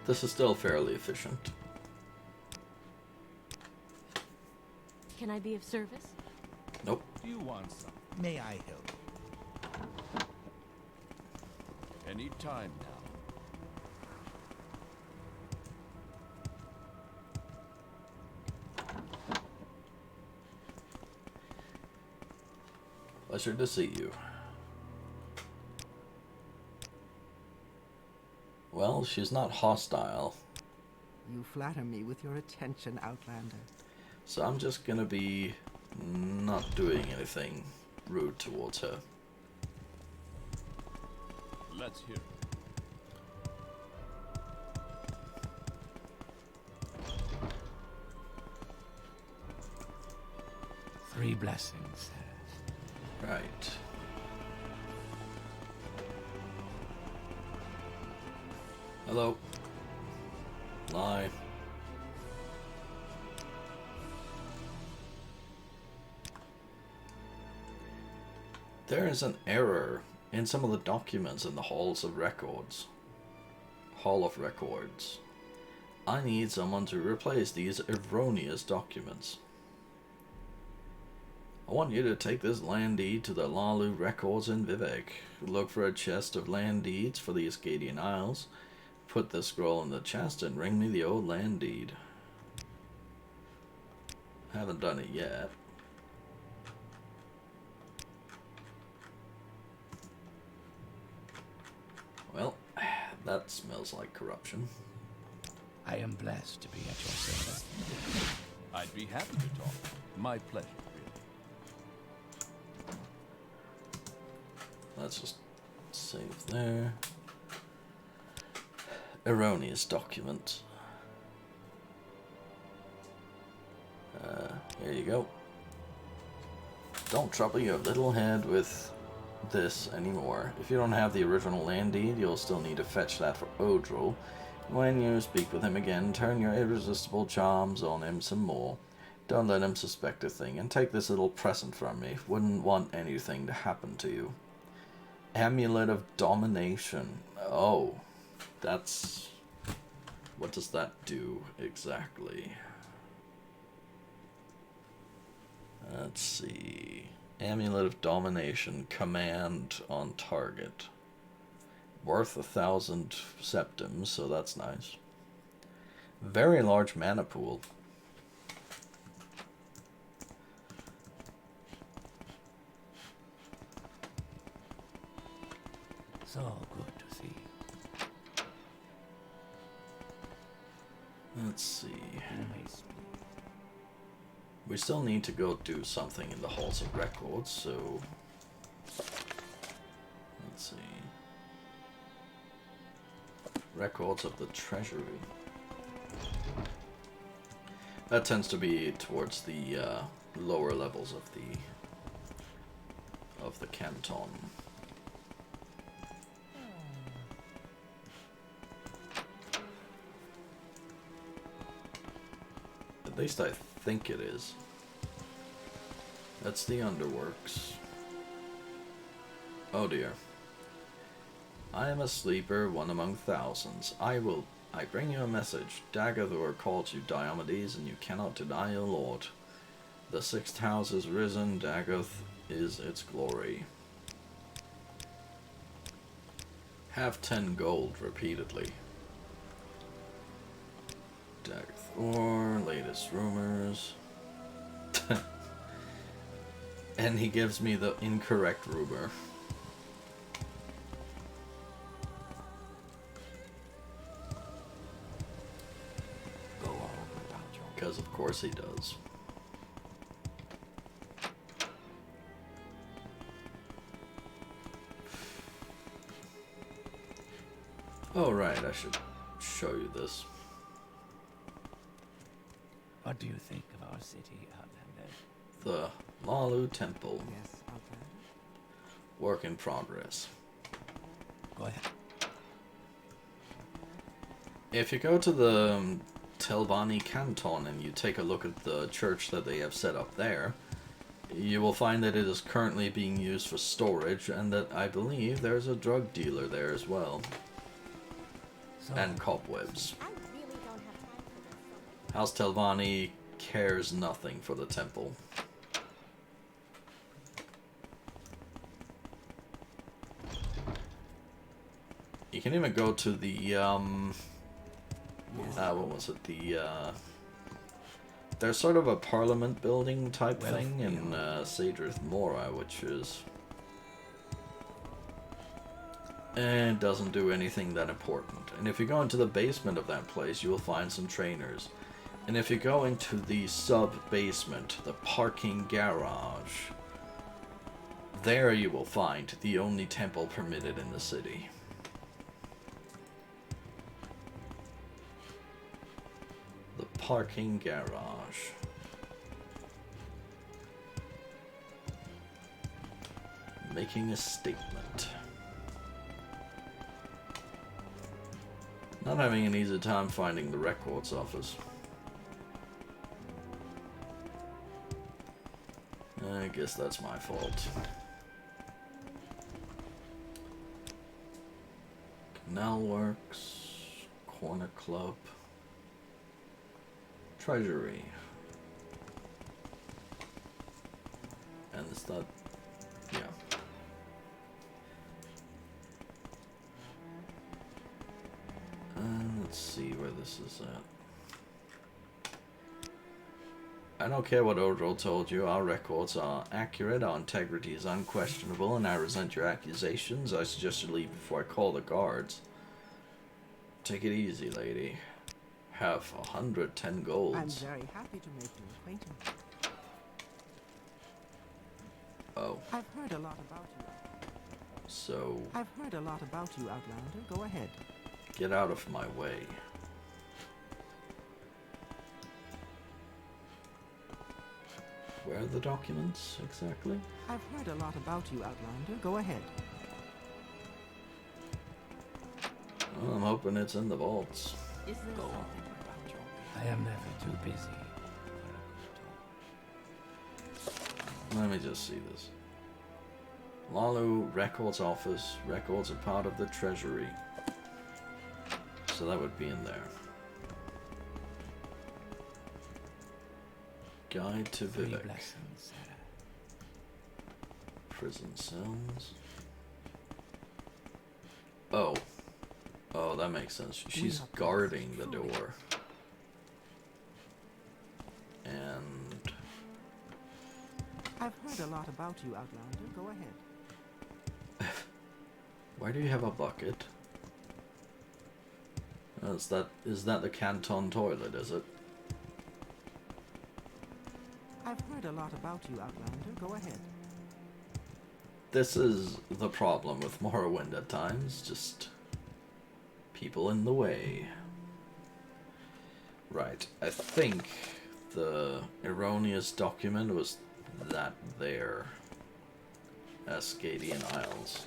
Speaker 1: this is still fairly efficient.
Speaker 3: Can I be of service?
Speaker 1: Nope.
Speaker 6: Do you want some?
Speaker 8: May I help?
Speaker 6: Any time now.
Speaker 1: Pleasure to see you. Well, she's not hostile,
Speaker 5: You flatter me with your attention, Outlander.
Speaker 1: so I'm just gonna be not doing anything rude towards her.
Speaker 6: Let's hear it.
Speaker 2: 3 blessings.
Speaker 1: Right. Hello. Lie. There is an error in some of the documents in the Halls of Records. Hall of Records. I need someone to replace these erroneous documents. I want you to take this land deed to the Hlaalu records in Vivek. Look for a chest of land deeds for the Ascadian Isles. Put the scroll in the chest and bring me the old land deed. Haven't done it yet. Well, that smells like corruption.
Speaker 2: I am blessed to be at your service.
Speaker 6: I'd be happy to talk. My pleasure, really.
Speaker 1: Let's just save there. Erroneous document. Here you go. Don't trouble your little head with this anymore. If you don't have the original land deed, you'll still need to fetch that for Odril. When you speak with him again, turn your irresistible charms on him some more. Don't let him suspect a thing, and take this little present from me. Wouldn't want anything to happen to you. Amulet of Domination. Oh, that's... what does that do exactly? Let's see. Amulet of Domination. Command on target. Worth 1,000 septims, so that's nice. Very large mana pool.
Speaker 2: So good to see you.
Speaker 1: Let's see.
Speaker 2: You may speak.
Speaker 1: We still need to go do something in the Halls of Records, so... Let's see... Records of the Treasury. That tends to be towards the lower levels of the canton. At least I think it is. That's the underworks. Oh dear. I am a sleeper, one among thousands. I bring you a message. Dagathor calls you Diomedes, and you cannot deny your lord. The sixth house is risen, Dagath is its glory. Have 10 gold repeatedly. Dagathor, latest rumors. And he gives me the incorrect rumor. Because of course he does. Oh right, I should show you this.
Speaker 2: What do you think of our city, Outlander?
Speaker 1: The Hlaalu Temple.
Speaker 5: Yes, Outlander.
Speaker 1: Work in progress.
Speaker 2: Go ahead.
Speaker 1: If you go to the Telvanni Canton and you take a look at the church that they have set up there, you will find that it is currently being used for storage, and that I believe there's a drug dealer there as well.
Speaker 2: So,
Speaker 1: And cobwebs.
Speaker 4: I really don't have time for this.
Speaker 1: House Telvanni cares nothing for the temple. You can even go to the, what was it, there's sort of a parliament building type thing in Sadrith Mora, which is... And doesn't do anything that important. And if you go into the basement of that place, you will find some trainers. And if you go into the sub-basement, the parking garage, there you will find the only temple permitted in the city. The parking garage. Making a statement. Not having an easy time finding the records office. I guess that's my fault. Canal Works, Corner Club, Treasury. And it's that, yeah. Let's see where this is at. I don't care what Odril told you, our records are accurate, our integrity is unquestionable, and I resent your accusations. I suggest you leave before I call the guards. Take it easy, lady. Have 110 golds.
Speaker 5: I'm very happy to make your acquaintance.
Speaker 1: Oh.
Speaker 5: I've heard a lot about you.
Speaker 1: So...
Speaker 5: I've heard a lot about you, Outlander. Go ahead.
Speaker 1: Get out of my way. Where are the documents, exactly?
Speaker 5: I've heard a lot about you, Outlander. Go ahead.
Speaker 1: Well, I'm hoping it's in the vaults.
Speaker 3: Is there
Speaker 2: Go on.
Speaker 3: something about your
Speaker 2: I am never too busy.
Speaker 1: Let me just see this. Hlaalu Records Office. Records are part of the Treasury. So that would be in there. Guide to
Speaker 2: Three
Speaker 1: Vivek.
Speaker 2: blessings, Sarah.
Speaker 1: Prison cells. Oh. Oh, that makes sense. She's guarding the door. And...
Speaker 5: I've heard a lot about you, Outlander. Go ahead.
Speaker 1: Why do you have a bucket? Is that the canton toilet, is it?
Speaker 5: I've heard a lot about you, Outlander. Go ahead.
Speaker 1: This is the problem with Morrowind at times, just people in the way. Right, I think the erroneous document was that there. Ascadian Isles.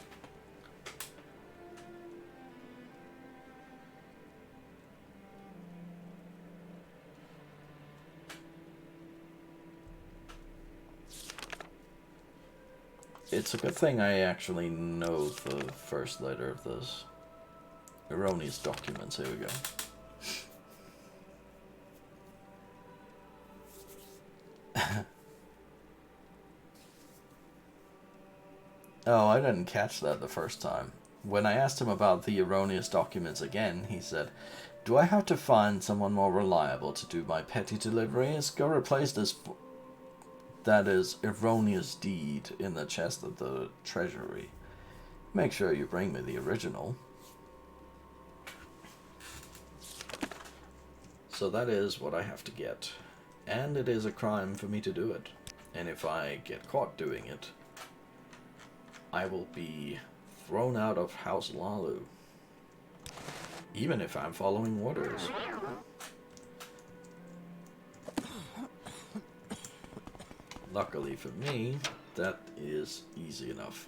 Speaker 1: It's a good thing I actually know the first letter of this. Erroneous documents, here we go. Oh, I didn't catch that the first time. When I asked him about the erroneous documents again, he said, "Do I have to find someone more reliable to do my petty deliveries? Go replace this, that is, erroneous deed in the chest of the treasury. Make sure you bring me the original." So that is what I have to get. And it is a crime for me to do it. And if I get caught doing it, I will be thrown out of House Hlaalu. Even if I'm following orders. Luckily for me, that is easy enough.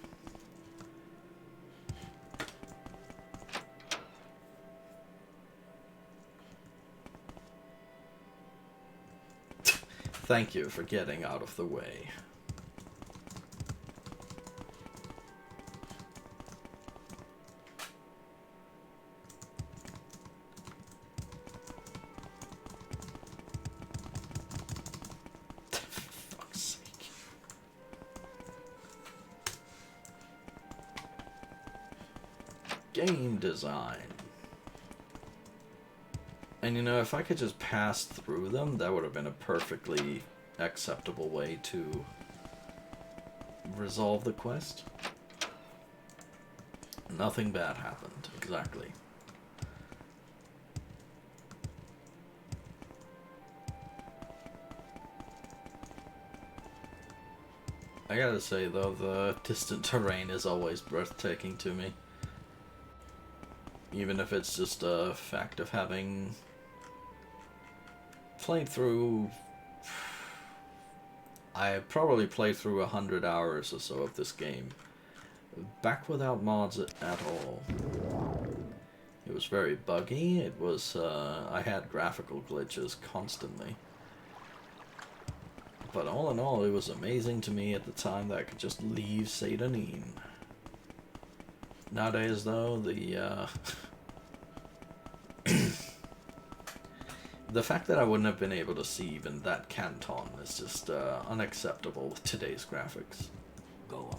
Speaker 1: Thank you for getting out of the way. Fuck's sake. Game design. And you know, if I could just pass through them, that would have been a perfectly acceptable way to resolve the quest. Nothing bad happened, exactly. I gotta say though, the distant terrain is always breathtaking to me. Even if it's just a fact of having played through... I probably played through 100 hours or so of this game. Back without mods at all. It was very buggy. It was, I had graphical glitches constantly. But all in all, it was amazing to me at the time that I could just leave Satanin. Nowadays, though, the fact that I wouldn't have been able to see even that canton is just unacceptable with today's graphics.
Speaker 2: Go on.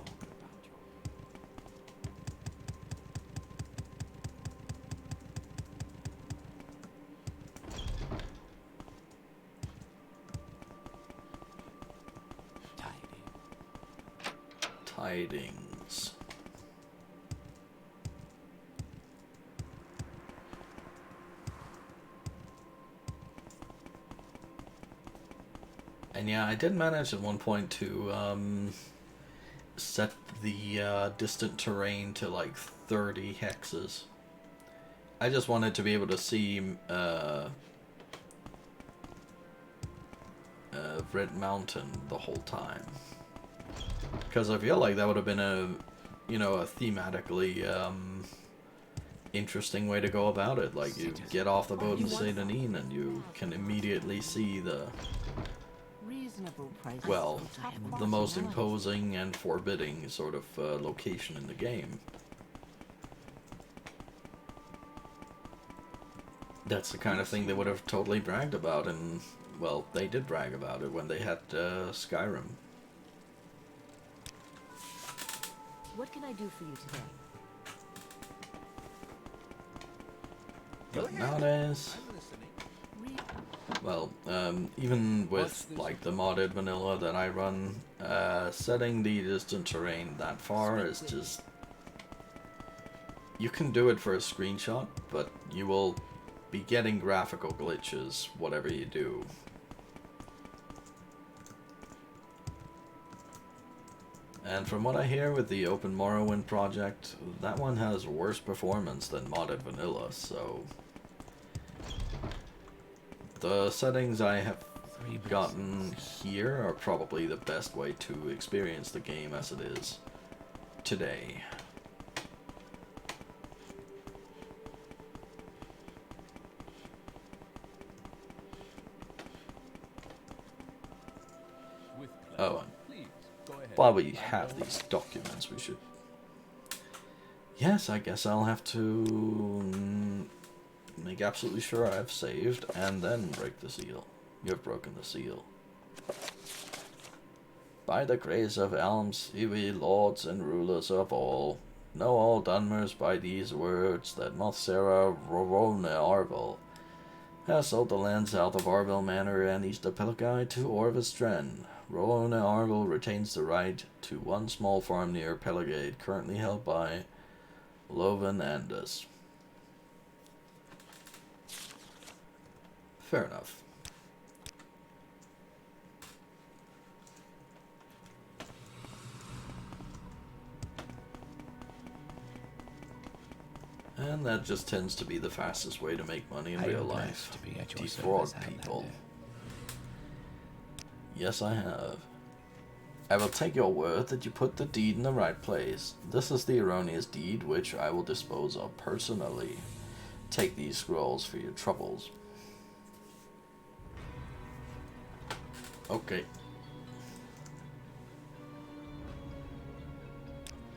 Speaker 1: Tidings. And yeah, I did manage at one point to set the distant terrain to like 30 hexes. I just wanted to be able to see Red Mountain the whole time. Because I feel like that would have been a, you know, a thematically interesting way to go about it. Like, you get off the boat in Satanin and you can immediately see the, well, the most imposing and forbidding sort of location in the game. That's the kind of thing they would have totally bragged about, and, well, they did brag about it when they had Skyrim.
Speaker 3: What can I do for you today?
Speaker 1: But nowadays, well, even with like the modded vanilla that I run, setting the distant terrain that far is just... You can do it for a screenshot, but you will be getting graphical glitches whatever you do. And from what I hear with the Open Morrowind project, that one has worse performance than modded vanilla, so... The settings I have gotten here are probably the best way to experience the game as it is today. Oh, while we have these documents, we should... Yes, I guess I'll have to make absolutely sure I've saved and then break the seal. You have broken the seal. By the grace of Elms, ye lords and rulers of all, know all Dunmers by these words that Mothsera Rorona Arvel has sold the land south of Arvel Manor and east of Peligai to Orvestren. Rorona Arvel retains the right to one small farm near Peligade, currently held by Loven Andus. Fair enough. And that just tends to be the fastest way to make money in real life. Defraud people. Yes, I have. I will take your word that you put the deed in the right place. This is the erroneous deed which I will dispose of personally. Take these scrolls for your troubles. Okay.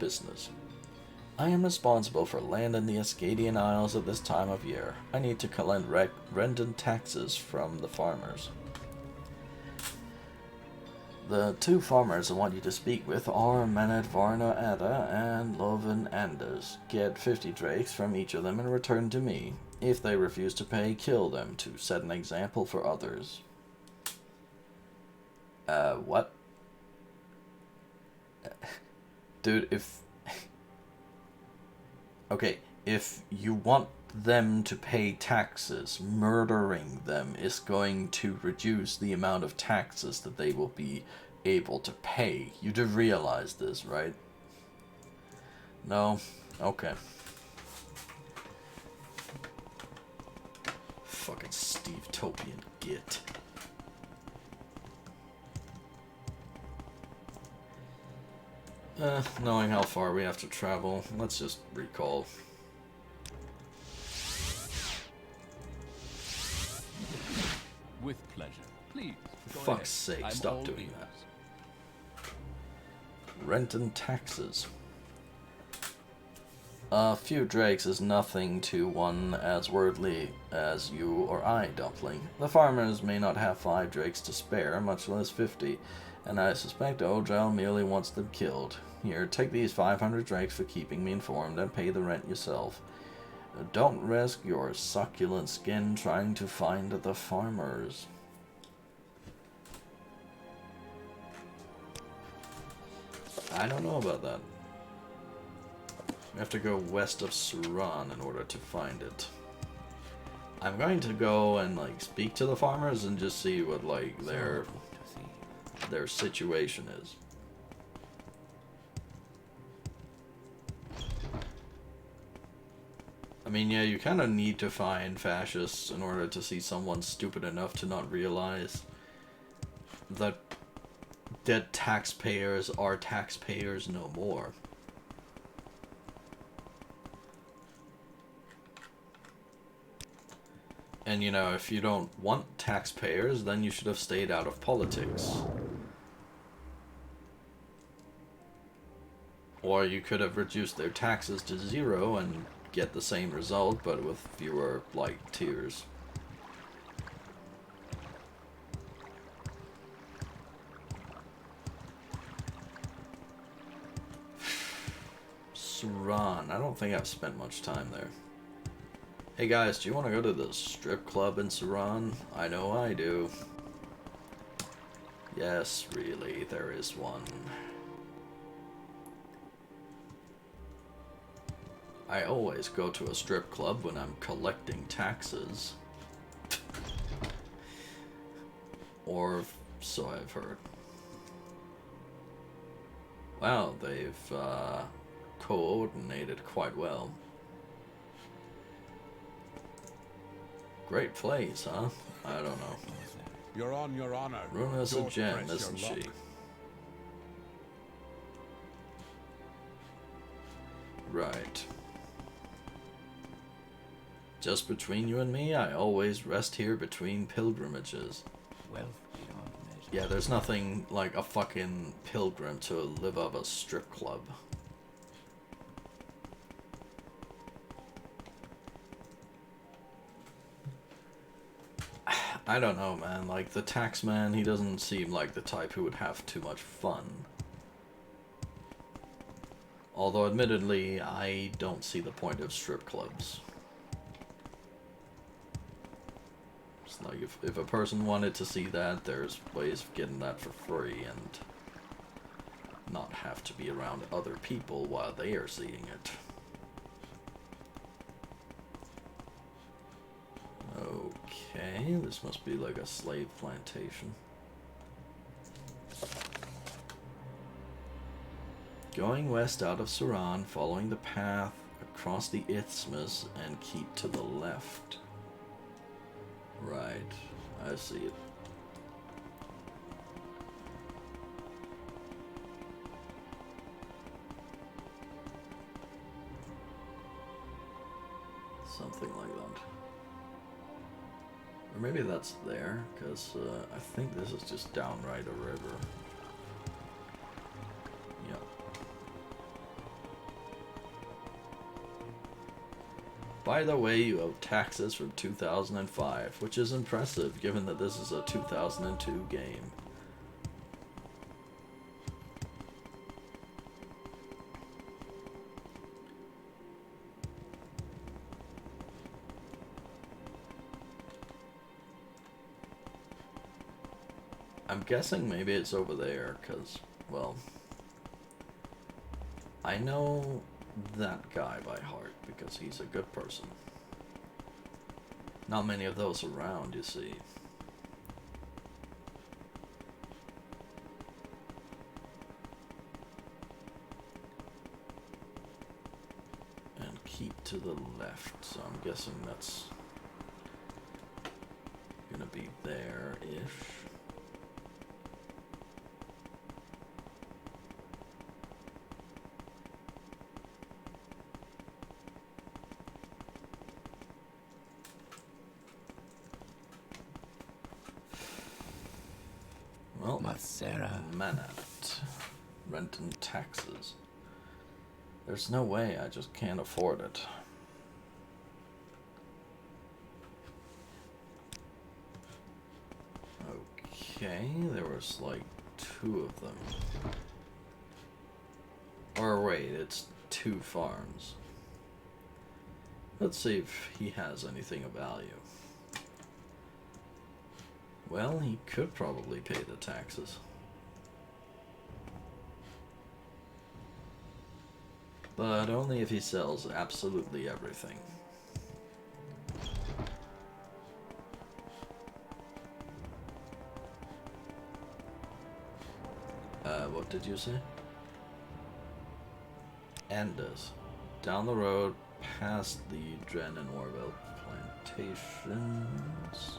Speaker 1: Business. I am responsible for land in the Ascadian Isles at this time of year. I need to collect rent and taxes from the farmers. The two farmers I want you to speak with are Manad Varna Ada and Loven Anders. Get 50 drakes from each of them and return to me. If they refuse to pay, kill them to set an example for others. What? Dude, if... Okay, if you want them to pay taxes, murdering them is going to reduce the amount of taxes that they will be able to pay. You do realize this, right? No? Okay. Fucking Steve Topian git. Knowing how far we have to travel, let's just recall.
Speaker 6: With pleasure. Please.
Speaker 1: For fuck's sake, stop doing that. Rent and taxes. A few drakes is nothing to one as worldly as you or I, Dumpling. The farmers may not have 5 drakes to spare, much less 50, and I suspect Ojal merely wants them killed. Here, take these 500 drakes for keeping me informed and pay the rent yourself. Don't risk your succulent skin trying to find the farmers. I don't know about that. We have to go west of Suran in order to find it. I'm going to go and like speak to the farmers and just see what like their situation is. I mean, yeah, you kind of need to find fascists in order to see someone stupid enough to not realize that dead taxpayers are taxpayers no more. And, you know, if you don't want taxpayers, then you should have stayed out of politics. Or you could have reduced their taxes to 0 and get the same result, but with fewer, like, tiers. Suran. I don't think I've spent much time there. Hey guys, do you want to go to the strip club in Suran? I know I do. Yes, really, there is one. I always go to a strip club when I'm collecting taxes. Or so I've heard. Wow, they've coordinated quite well. Great place, huh? I don't know.
Speaker 6: You're on your honor.
Speaker 1: Runa's a
Speaker 6: Don't
Speaker 1: gem,
Speaker 6: press
Speaker 1: isn't
Speaker 6: your
Speaker 1: she?
Speaker 6: luck.
Speaker 1: Right. Just between you and me, I always rest here between pilgrimages.
Speaker 2: Wealth beyond measure.
Speaker 1: Yeah, there's nothing like a fucking pilgrim to live up a strip club. I don't know, man. Like, the taxman, he doesn't seem like the type who would have too much fun. Although, admittedly, I don't see the point of strip clubs. It's like, if a person wanted to see that, there's ways of getting that for free and not have to be around other people while they are seeing it. Okay, this must be like a slave plantation. Going west out of Suran, following the path across the isthmus and keep to the left. Right, I see it. Something like that. Or maybe that's there, because I think this is just downright a river. Yep. By the way, you owe taxes from 2005, which is impressive given that this is a 2002 game. I'm guessing maybe it's over there, because, well, I know that guy by heart, because he's a good person. Not many of those around, you see. And keep to the left, so I'm guessing that's gonna be there-ish. Well,
Speaker 2: Sarah.
Speaker 1: Manat. Rent and taxes. There's no way, I just can't afford it. Okay, there was like 2 of them. Or wait, it's 2 farms. Let's see if he has anything of value. Well, he could probably pay the taxes. But only if he sells absolutely everything. What did you say? Andes. Down the road, past the Dren and Orville plantations.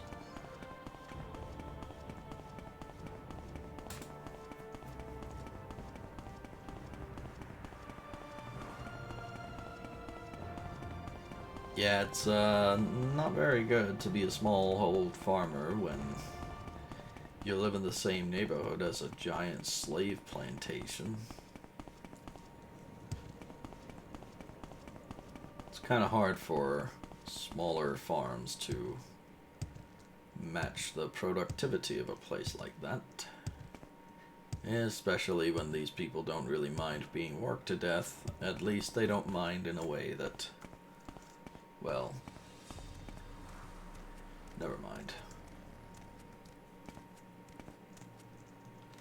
Speaker 1: Yeah, it's not very good to be a smallhold farmer when you live in the same neighborhood as a giant slave plantation. It's kind of hard for smaller farms to match the productivity of a place like that. Especially when these people don't really mind being worked to death. At least they don't mind in a way that, well, never mind.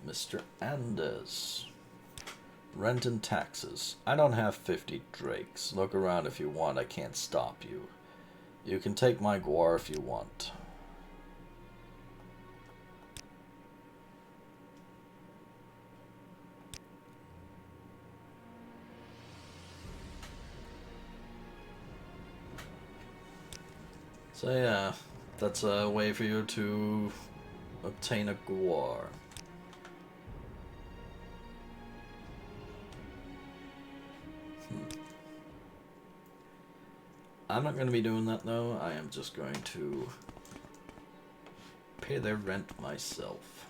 Speaker 1: Mr. Anders. Rent and taxes. I don't have 50 drakes. Look around if you want, I can't stop you. You can take my guar if you want. So yeah, that's a way for you to obtain a guar. I'm not going to be doing that though. I am just going to pay their rent myself.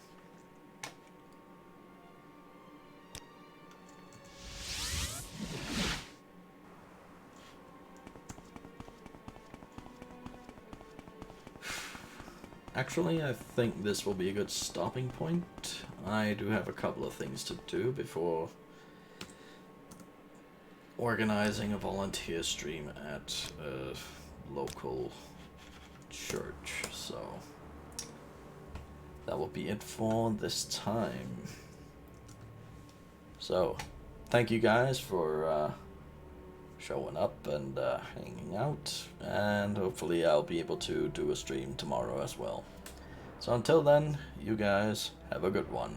Speaker 1: Actually, I think this will be a good stopping point. I do have a couple of things to do before organizing a volunteer stream at a local church, so that will be it for this time. So, thank you guys for showing up and hanging out, and hopefully I'll be able to do a stream tomorrow as well. So until then, you guys have a good one.